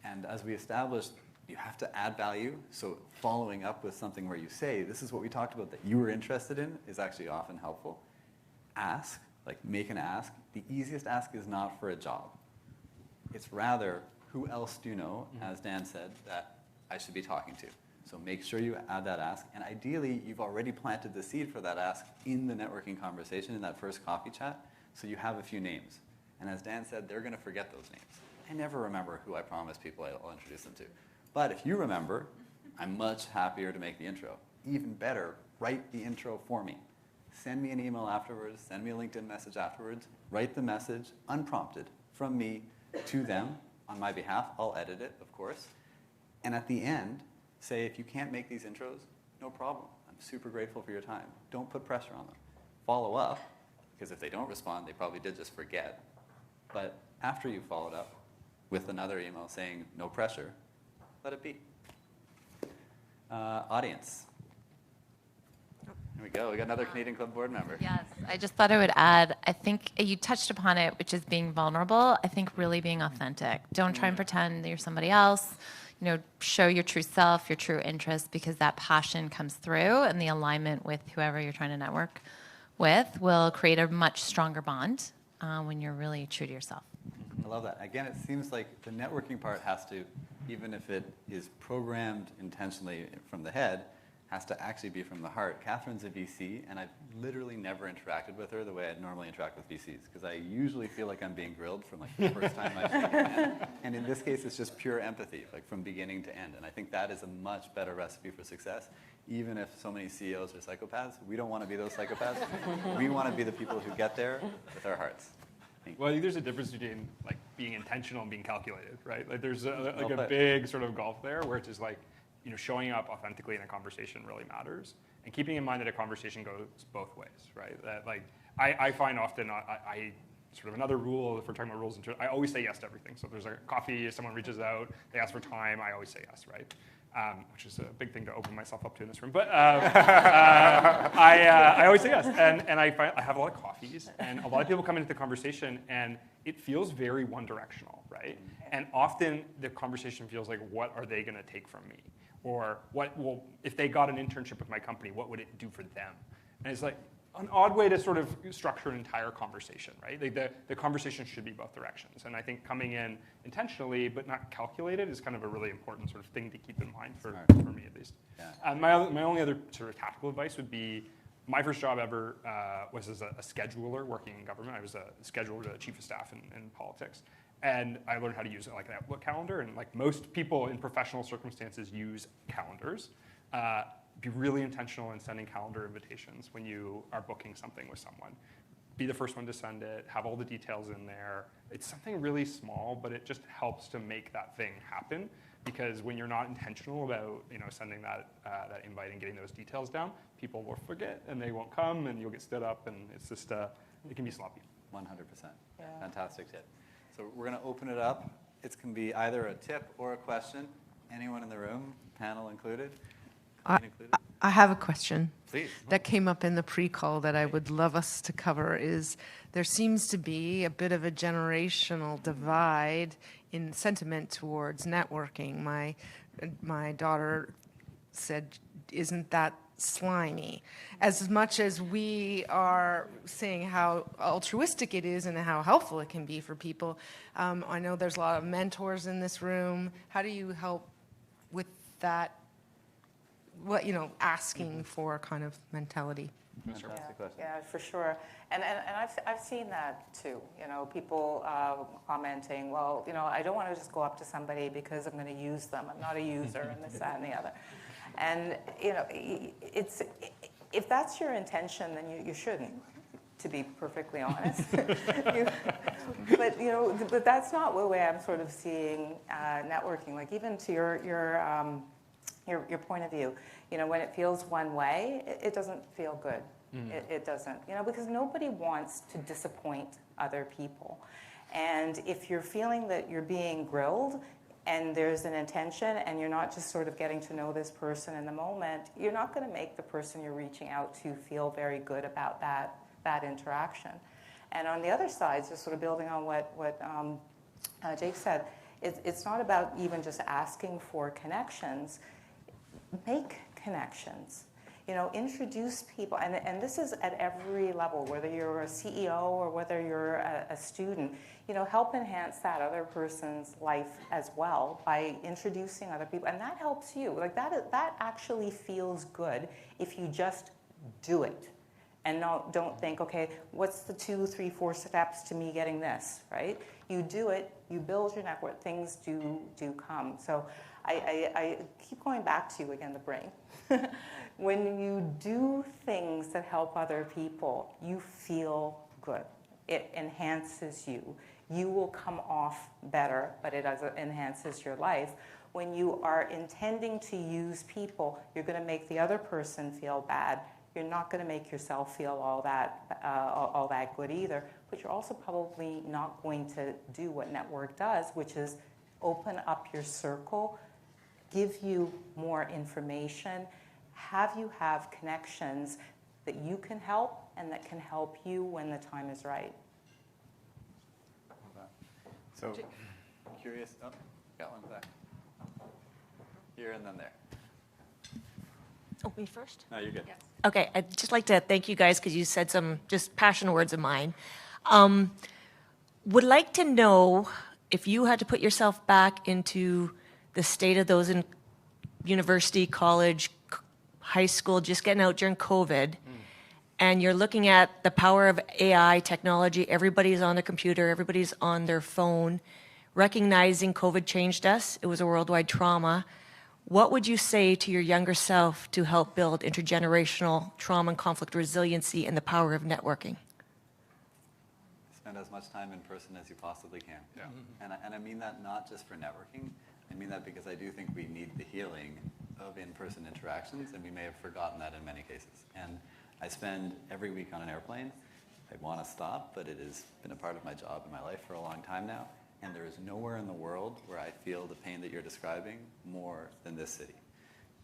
And as we established, you have to add value, so following up with something where you say, this is what we talked about that you were interested in, is actually often helpful. Ask, like make an ask. The easiest ask is not for a job. It's rather, who else do you know, as Dan said, that I should be talking to? So make sure you add that ask, and ideally, you've already planted the seed for that ask in the networking conversation, in that first coffee chat, so you have a few names. And as Dan said, they're going to forget those names. I never remember who I promise people I'll introduce them to. But if you remember, I'm much happier to make the intro. Even better, write the intro for me. Send me an email afterwards, send me a LinkedIn message afterwards, write the message, unprompted, from me to them on my behalf. I'll edit it, of course. And at the end, say, if you can't make these intros, no problem. I'm super grateful for your time. Don't put pressure on them. Follow up, because if they don't respond, they probably did just forget. But after you've followed up with another email saying, no pressure, let it be. Audience. Here we go. We got another Canadian Club board member. Yes, I just thought I would add, I think you touched upon it, which is being vulnerable. I think really being authentic. Don't try and pretend that you're somebody else. You know, show your true self, your true interests, because that passion comes through, and the alignment with whoever you're trying to network with will create a much stronger bond when you're really true to yourself. I love that. Again, it seems like the networking part has to, even if it is programmed intentionally from the head, has to actually be from the heart. Catherine's a VC, and I've literally never interacted with her the way I'd normally interact with VCs, because I usually feel like I'm being grilled from like the first time I see it. And in this case, it's just pure empathy, like from beginning to end. And I think that is a much better recipe for success. Even if so many CEOs are psychopaths, we don't want to be those psychopaths. We want to be the people who get there with our hearts. Well, I think there's a difference between like being intentional and being calculated, right? Like there's a big sort of gulf there where it's just like, you know, showing up authentically in a conversation really matters, and keeping in mind that a conversation goes both ways, right? That like I find often I sort of another rule, if we're talking about rules, I always say yes to everything. So if there's a coffee, if someone reaches out, they ask for time, I always say yes, right? Which is a big thing to open myself up to in this room. But I always say yes. And I find I have a lot of coffees, and a lot of people come into the conversation, and it feels very one-directional, right? And often the conversation feels like, what are they going to take from me? Or if they got an internship with my company, what would it do for them? And it's like an odd way to sort of structure an entire conversation, right? Like the conversation should be both directions. And I think coming in intentionally but not calculated is kind of a really important sort of thing to keep in mind for me at least. Yeah. My only other sort of tactical advice would be, my first job ever was as a scheduler working in government. I was a scheduler, chief of staff in politics. And I learned how to use like an Outlook calendar. And like most people in professional circumstances use calendars. Be really intentional in sending calendar invitations when you are booking something with someone. Be the first one to send it, have all the details in there. It's something really small, but it just helps to make that thing happen. Because when you're not intentional about sending that invite and getting those details down, people will forget and they won't come, and you'll get stood up, and it's just it can be sloppy. 100%. Yeah. Fantastic tip. So we're going to open it up. It can be either a tip or a question. Anyone in the room, panel included? I have a question. Please. That came up in the pre-call that I would love us to cover. Is there seems to be a bit of a generational divide in sentiment towards networking. My daughter said, "Isn't that slimy?" As much as we are saying how altruistic it is and how helpful it can be for people, I know there's a lot of mentors in this room. How do you help with that? Asking for kind of mentality. Yeah, for sure. And I've seen that too. People commenting, well, I don't want to just go up to somebody because I'm going to use them. I'm not a user, and this, that, and the other. And it's if that's your intention, then you shouldn't, to be perfectly honest. But that's not the way I'm sort of seeing networking. Like even to your point of view, when it feels one way, it doesn't feel good. It doesn't, because nobody wants to disappoint other people. And if you're feeling that you're being grilled and there's an intention and you're not just sort of getting to know this person in the moment, you're not going to make the person you're reaching out to feel very good about that interaction. And on the other side, just sort of building on what Jake said, it's not about even just asking for connections. Make connections. Introduce people, and this is at every level, whether you're a CEO or whether you're a student, help enhance that other person's life as well by introducing other people, and that helps you. Like that actually feels good if you just do it. And don't think, okay, what's the 2, 3, 4 steps to me getting this, right? You do it, you build your network, things do come. So I keep going back to, again, the brain. When you do things that help other people, you feel good. It enhances you. You will come off better, but it enhances your life. When you are intending to use people, you're going to make the other person feel bad. You're not going to make yourself feel all that good either, but you're also probably not going to do what network does, which is open up your circle, give you more information, have you have connections that you can help and that can help you when the time is right. So, curious, oh, got one back. Here and then there. Oh, me first? No, you're good. Okay, I'd just like to thank you guys because you said some just passionate words of mine. Would like to know if you had to put yourself back into the state of those in university, college, high school, just getting out during COVID, and you're looking at the power of AI technology, everybody's on their computer, everybody's on their phone, recognizing COVID changed us, it was a worldwide trauma. What would you say to your younger self to help build intergenerational trauma and conflict resiliency and the power of networking? Spend as much time in person as you possibly can. Yeah. And I mean that not just for networking. I mean that because I do think we need the healing of in-person interactions, and we may have forgotten that in many cases. And I spend every week on an airplane. I want to stop, but it has been a part of my job and my life for a long time now. And there is nowhere in the world where I feel the pain that you're describing more than this city.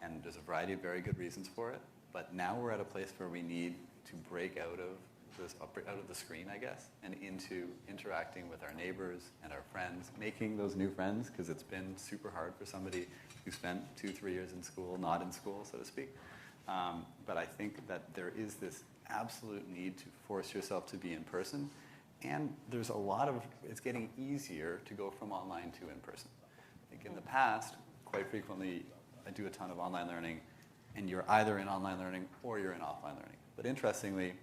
And there's a variety of very good reasons for it. But now we're at a place where we need to break out of the screen, I guess, and into interacting with our neighbors and our friends, making those new friends, because it's been super hard for somebody who spent 2-3 years in school, not in school, so to speak. But I think that there is this absolute need to force yourself to be in person. And there's it's getting easier to go from online to in person. Like in the past, quite frequently, I do a ton of online learning, and you're either in online learning or you're in offline learning. But interestingly,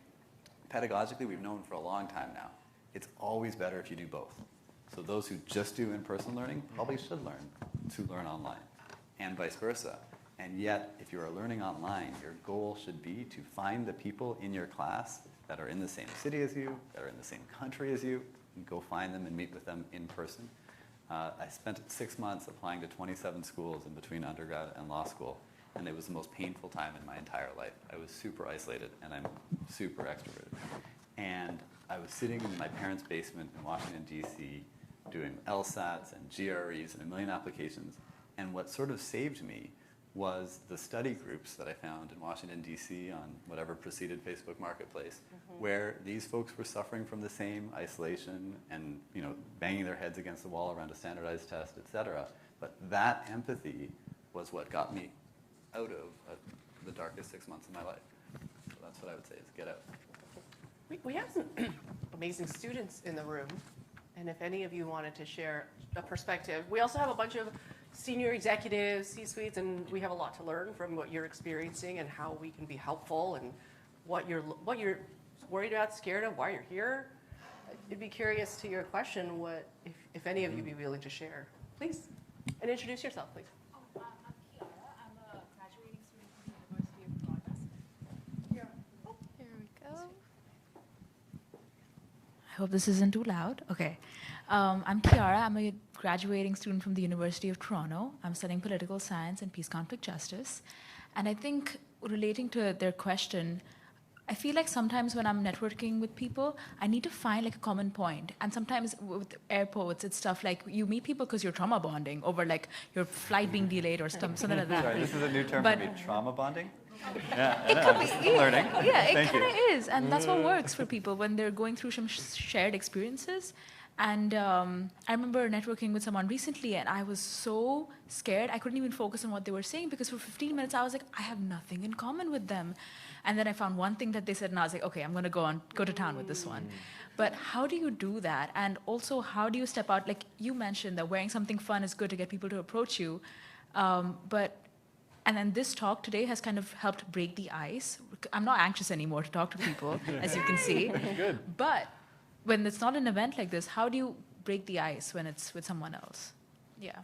pedagogically, we've known for a long time now, it's always better if you do both. So those who just do in-person learning probably should learn to learn online, and vice versa. And yet, if you are learning online, your goal should be to find the people in your class that are in the same city as you, that are in the same country as you, and go find them and meet with them in person. I spent 6 months applying to 27 schools in between undergrad and law school, and it was the most painful time in my entire life. I was super isolated, and I'm super extroverted. And I was sitting in my parents' basement in Washington, D.C., doing LSATs and GREs and a million applications. And what sort of saved me was the study groups that I found in Washington, D.C. on whatever preceded Facebook Marketplace, where these folks were suffering from the same isolation and banging their heads against the wall around a standardized test, et cetera. But that empathy was what got me out of the darkest 6 months of my life. So that's what I would say is get out. We have some amazing students in the room, and if any of you wanted to share a perspective. We also have a bunch of senior executives, C-suites, and we have a lot to learn from what you're experiencing and how we can be helpful and what you're worried about, scared of, why you're here. I'd be curious to your question, if any of you would be willing to share. Please, and introduce yourself, please. I'm Kiara. I'm a graduating student from the University of Toronto. Here we go. I hope this isn't too loud. Okay. I'm Kiara. I'm a graduating student from the University of Toronto. I'm studying political science and peace conflict justice. And I think relating to their question, I feel like sometimes when I'm networking with people, I need to find like a common point. And sometimes with airports, it's stuff like you meet people because you're trauma bonding over like your flight being delayed or something like that. Sorry, this is a new term for me, trauma bonding? Yeah, It could be, I'm learning. Yeah, it Thank kind you. of is. And that's what works for people when they're going through some shared experiences. And I remember networking with someone recently, and I was so scared. I couldn't even focus on what they were saying because for 15 minutes, I was like, I have nothing in common with them. And then I found one thing that they said, and I was like, okay, I'm going to go to town with this one. But how do you do that? And also, how do you step out? Like you mentioned that wearing something fun is good to get people to approach you. And then this talk today has kind of helped break the ice. I'm not anxious anymore to talk to people, as you can see. Good. But when it's not an event like this, how do you break the ice when it's with someone else? Yeah.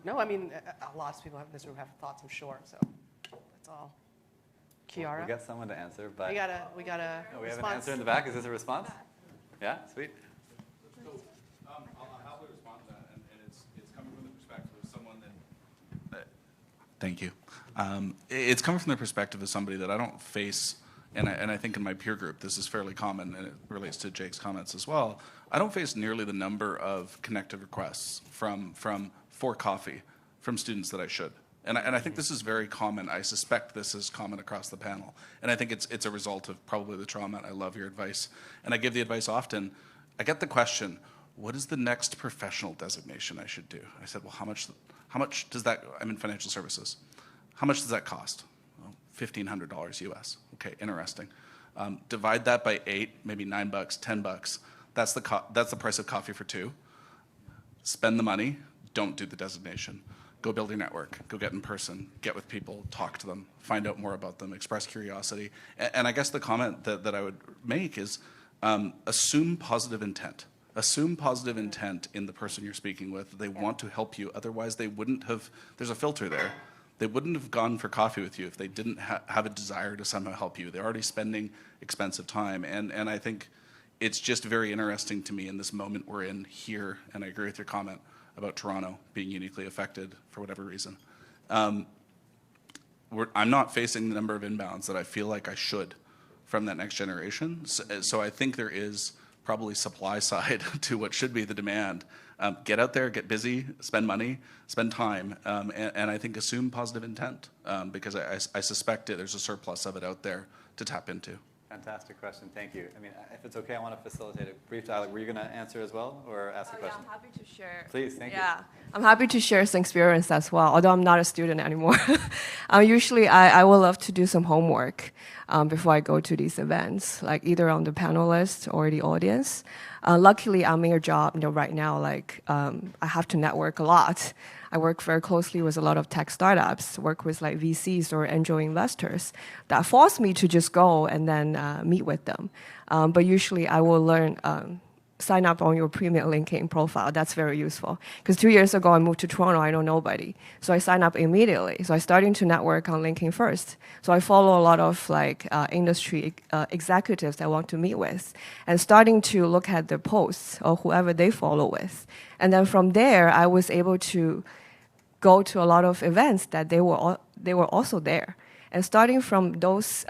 No, I mean, lots of people in this room have thoughts, I'm sure, so that's all. Kiara? We'll get someone to answer, but... We got a we have an response. answer in the back. Is this a response? Yeah, sweet. I'll happily respond to that, and it's coming from the perspective of someone that... Thank you. It's coming from the perspective of somebody that I don't face, and I think in my peer group, this is fairly common, and it relates to Jake's comments as well. I don't face nearly the number of connective requests for coffee from students that I should. And I think this is very common. I suspect this is common across the panel. And I think it's a result of probably the trauma. I love your advice. And I give the advice often. I get the question, what is the next professional designation I should do? I said, well, how much does that, I'm in financial services. How much does that cost? Well, $1,500 US. Okay, interesting. Divide that by 8, maybe $9, $10. That's the price of coffee for 2. Spend the money, don't do the designation. Go build your network, go get in person, get with people, talk to them, find out more about them, express curiosity. And I guess the comment that I would make is assume positive intent. Assume positive intent in the person you're speaking with. They want to help you, otherwise they wouldn't have, there's a filter there. They wouldn't have gone for coffee with you if they didn't have a desire to somehow help you. They're already spending expensive time. And I think it's just very interesting to me in this moment we're in here, and I agree with your comment about Toronto being uniquely affected for whatever reason. I'm not facing the number of inbounds that I feel like I should from that next generation. So I think there is probably supply side to what should be the demand. Get out there, get busy, spend money, spend time, and I think assume positive intent, because I suspect there's a surplus of it out there to tap into. Fantastic question, thank you. I mean, if it's okay, I want to facilitate a brief dialogue. Were you going to answer as well, or ask a question? Yeah, I'm happy to share. Please, thank you. Yeah, I'm happy to share some experience as well, although I'm not a student anymore. Usually, I will love to do some homework before I go to these events, like either on the panelists or the audience. Luckily, I'm in a job right now, I have to network a lot. I work very closely with a lot of tech startups, work with like VCs or angel investors that force me to just go and then meet with them. But usually I will learn, sign up on your premium LinkedIn profile. That's very useful. Because 2 years ago, I moved to Toronto, I know nobody. So I signed up immediately. So I started to network on LinkedIn first. So I follow a lot of industry executives that I want to meet with, and starting to look at the posts or whoever they follow with. And then from there, I was able to go to a lot of events that they were also there. And starting from those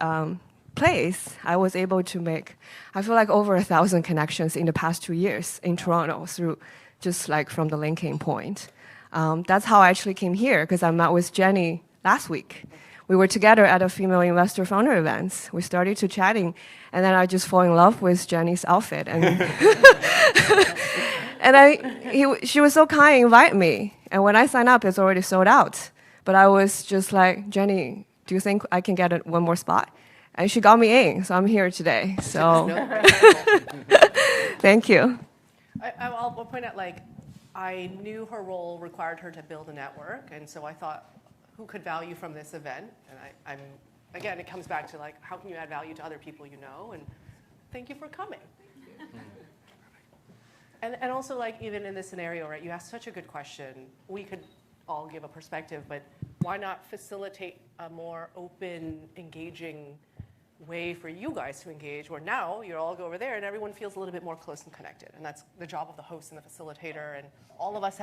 place, I was able to make, I feel like over 1,000 connections in the past 2 years in Toronto through just from the linking point. That's how I actually came here, because I met with Jeanne last week. We were together at a female investor founder event. We started to chatting, and then I just fell in love with Jeanne's outfit. And, she was so kind, invite me. And when I signed up, it's already sold out. But I was just like, Jeanne, do you think I can get one more spot? And she got me in, so I'm here today. So, thank you. I'll point out, I knew her role required her to build a network, and so I thought, who could value from this event? And again, it comes back to how can you add value to other people you know? And thank you for coming. And also, even in this scenario, right? You asked such a good question. We could all give a perspective, but why not facilitate a more open, engaging way for you guys to engage, where now you all go over there and everyone feels a little bit more close and connected. And that's the job of the host and the facilitator. And all of us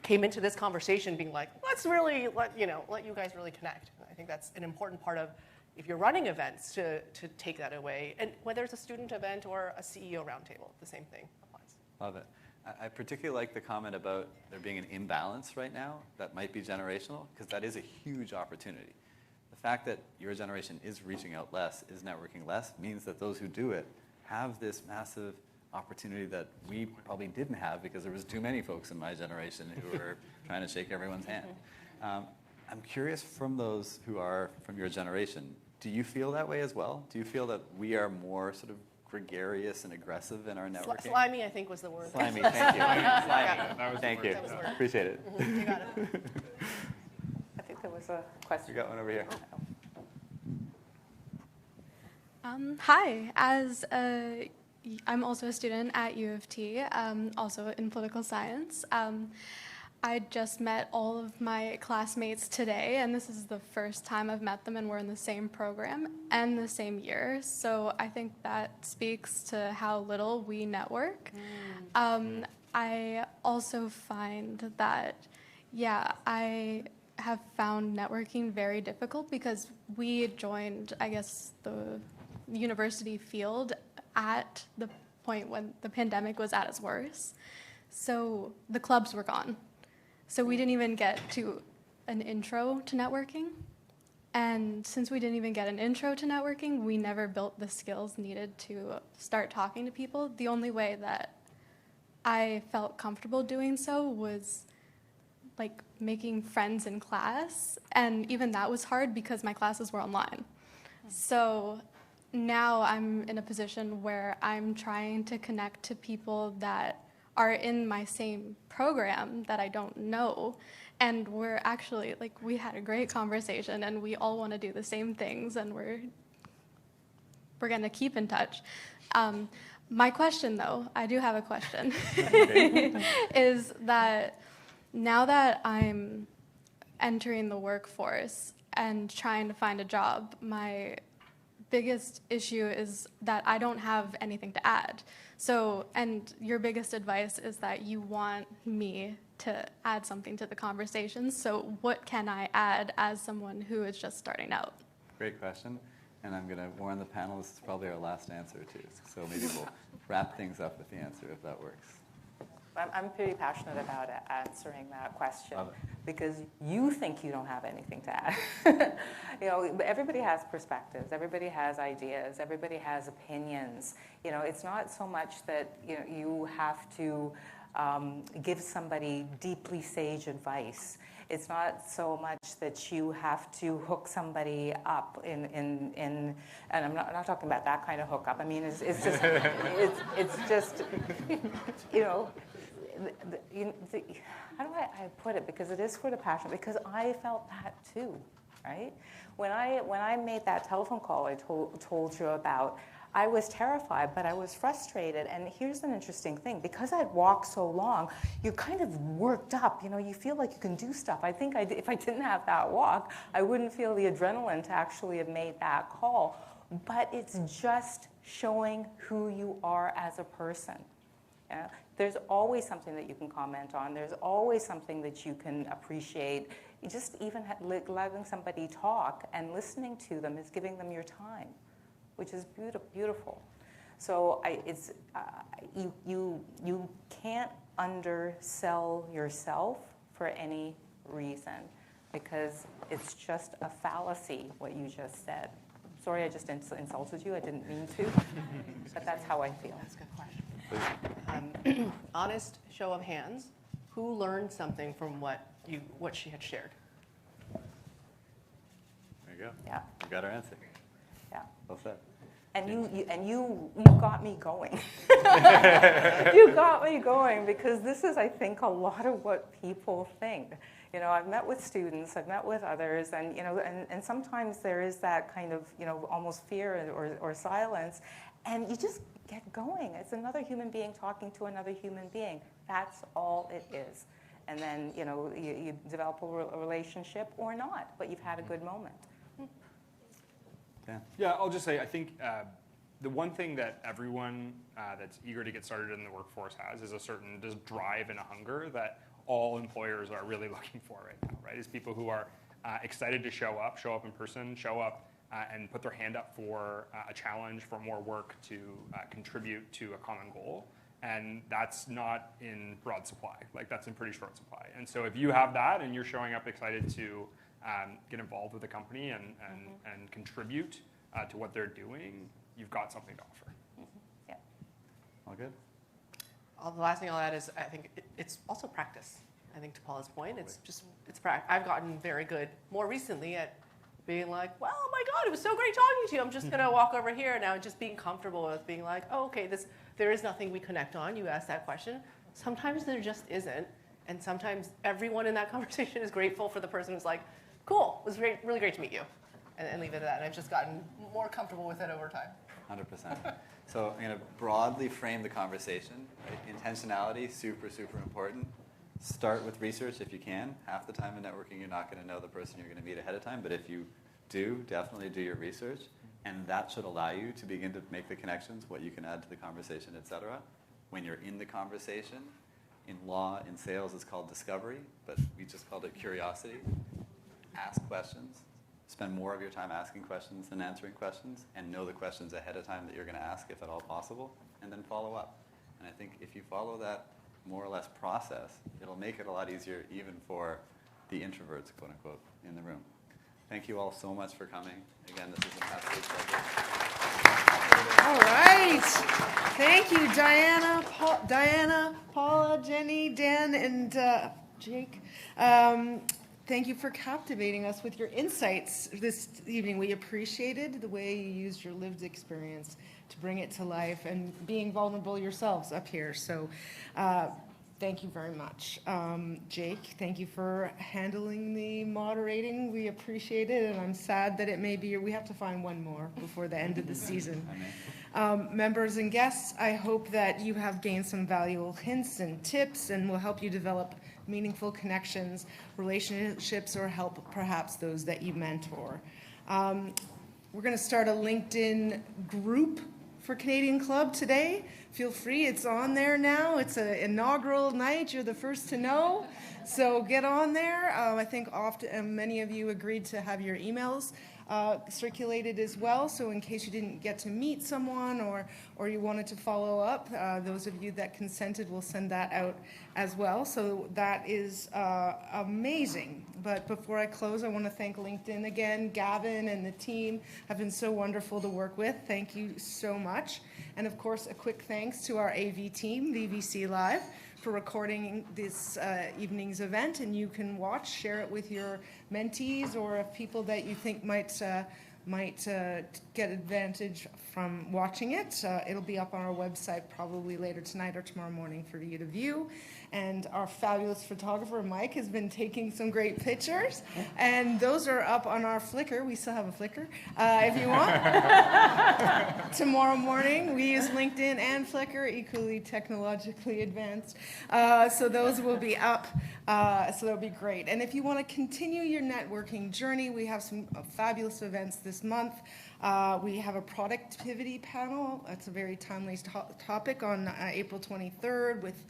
came into this conversation being like, let's really let you guys really connect. And I think that's an important part of, if you're running events, to take that away. And whether it's a student event or a CEO roundtable, the same thing applies. Love it. I particularly like the comment about there being an imbalance right now that might be generational, because that is a huge opportunity. The fact that your generation is reaching out less, is networking less, means that those who do it have this massive opportunity that we probably didn't have because there was too many folks in my generation who were trying to shake everyone's hand. I'm curious, from those who are from your generation, do you feel that way as well? Do you feel that we are more sort of gregarious and aggressive in our networking? Slimy, I think, was the word. Slimy, thank you. Slimy. Thank you. Appreciate it. You got it. I think there was a question. You got one over here. Hi, I'm also a student at U of T, also in political science. I just met all of my classmates today, and this is the first time I've met them, and we're in the same program and the same year. So I think that speaks to how little we network. I also find that, I have found networking very difficult because we joined, I guess, the university field at the point when the pandemic was at its worst. So the clubs were gone. So we didn't even get to an intro to networking. And since we didn't even get an intro to networking, we never built the skills needed to start talking to people. The only way that I felt comfortable doing so was like making friends in class. And even that was hard because my classes were online. So now I'm in a position where I'm trying to connect to people that are in my same program that I don't know. And we're actually, like, we had a great conversation and we all want to do the same things and we're going to keep in touch. My question, though, I do have a question, is that now that I'm entering the workforce and trying to find a job, my biggest issue is that I don't have anything to add. So, and your biggest advice is that you want me to add something to the conversation. So what can I add as someone who is just starting out? Great question. And I'm going to warn the panel, this is probably our last answer too. So maybe we'll wrap things up with the answer if that works. I'm pretty passionate about answering that question because you think you don't have anything to add. You know, everybody has perspectives, everybody has ideas, everybody has opinions. You know, it's not so much that you have to give somebody deeply sage advice. It's not so much that you have to hook somebody up and I'm not talking about that kind of hookup. I mean, it's just, it's just, you know, how do I put it? Because it is for the passion. Because I felt that too, right? When I made that telephone call I told you about, I was terrified, but I was frustrated. And here's an interesting thing. Because I'd walked so long, you're kind of worked up. You know, you feel like you can do stuff. I think if I didn't have that walk, I wouldn't feel the adrenaline to actually have made that call. But it's just showing who you are as a person. Yeah? There's always something that you can comment on. There's always something that you can appreciate. You just even letting somebody talk and listening to them is giving them your time, which is beautiful. So you can't undersell yourself for any reason because it's just a fallacy what you just said. Sorry, I just insulted you. I didn't mean to, but that's how I feel. That's a good question. Honest show of hands, who learned something from what she had shared? There you go. Yeah. We got our answer. Yeah. Well said. And you got me going. You got me going because this is, I think, a lot of what people think. You know, I've met with students, I've met with others, and and sometimes there is that kind of almost fear or silence, and you just get going. It's another human being talking to another human being. That's all it is. And then you develop a relationship or not, but you've had a good moment. Yeah, I'll just say I think the one thing that everyone that's eager to get started in the workforce has is a certain drive and a hunger that all employers are really looking for right now, right? Is people who are excited to show up in person, show up and put their hand up for a challenge, for more work to contribute to a common goal. And that's not in broad supply, like that's in pretty short supply. And so if you have that and you're showing up excited to get involved with the company and contribute to what they're doing, you've got something to offer. Yeah. All good? The last thing I'll add is I think it's also practice. I think to Paula's point, it's practice. I've gotten very good more recently at being like, well, oh my God, it was so great talking to you. I'm just going to walk over here now, and just being comfortable with being like, oh, okay, there is nothing we connect on. You asked that question. Sometimes there just isn't. And sometimes everyone in that conversation is grateful for the person who's like, cool, it was really great to meet you. And leave it at that. And I've just gotten more comfortable with it over time. 100%. So I'm going to broadly frame the conversation. Right? Intentionality, super, super important. Start with research if you can. Half the time in networking, you're not going to know the person you're going to meet ahead of time. But if you do, definitely do your research. And that should allow you to begin to make the connections, what you can add to the conversation, et cetera. When you're in the conversation, in law, in sales, it's called discovery, but we just called it curiosity. Ask questions. Spend more of your time asking questions than answering questions, and know the questions ahead of time that you're going to ask, if at all possible, and then follow up. And I think if you follow that more or less process, it'll make it a lot easier even for the introverts, quote unquote, in the room. Thank you all so much for coming. Again, this is an absolute pleasure. All right. Thank you, Diana, Paula, Jenny, Dan, and Jake. Thank you for captivating us with your insights this evening. We appreciated the way you used your lived experience to bring it to life and being vulnerable yourselves up here. So thank you very much. Jake, thank you for handling the moderating. We appreciate it, and I'm sad that it may be, we have to find one more before the end of the season. Members and guests, I hope that you have gained some valuable hints and tips and will help you develop meaningful connections, relationships, or help perhaps those that you mentor. We're going to start a LinkedIn group for Canadian Club today. Feel free, it's on there now. It's an inaugural night. You're the first to know. So get on there. I think often many of you agreed to have your emails circulated as well. So in case you didn't get to meet someone or you wanted to follow up, those of you that consented will send that out as well. So that is amazing. But before I close, I want to thank LinkedIn again. Gavin and the team have been so wonderful to work with. Thank you so much. And of course, a quick thanks to our AV team, VVC Live, for recording this evening's event. And you can watch, share it with your mentees or people that you think might get advantage from watching it. It'll be up on our website probably later tonight or tomorrow morning for you to view. And our fabulous photographer, Mike, has been taking some great pictures. And those are up on our Flickr. We still have a Flickr, if you want. Tomorrow morning, we use LinkedIn and Flickr, equally technologically advanced. So those will be up. So that'll be great. And if you want to continue your networking journey, we have some fabulous events this month. We have a productivity panel. That's a very timely topic on April 23rd with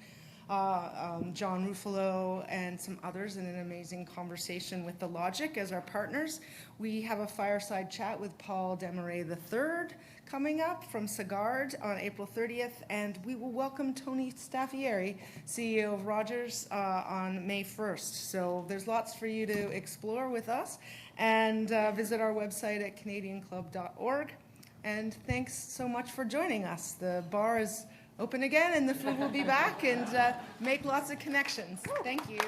John Ruffalo and some others in an amazing conversation with The Logic as our partners. We have a fireside chat with Paul Desmarais III coming up from Sagard on April 30th, and we will welcome Tony Staffieri, CEO of Rogers, on May 1st. So there's lots for you to explore with us, and visit our website at canadianclub.org. And thanks so much for joining us. The bar is open again, and the food will be back, and make lots of connections. Thank you.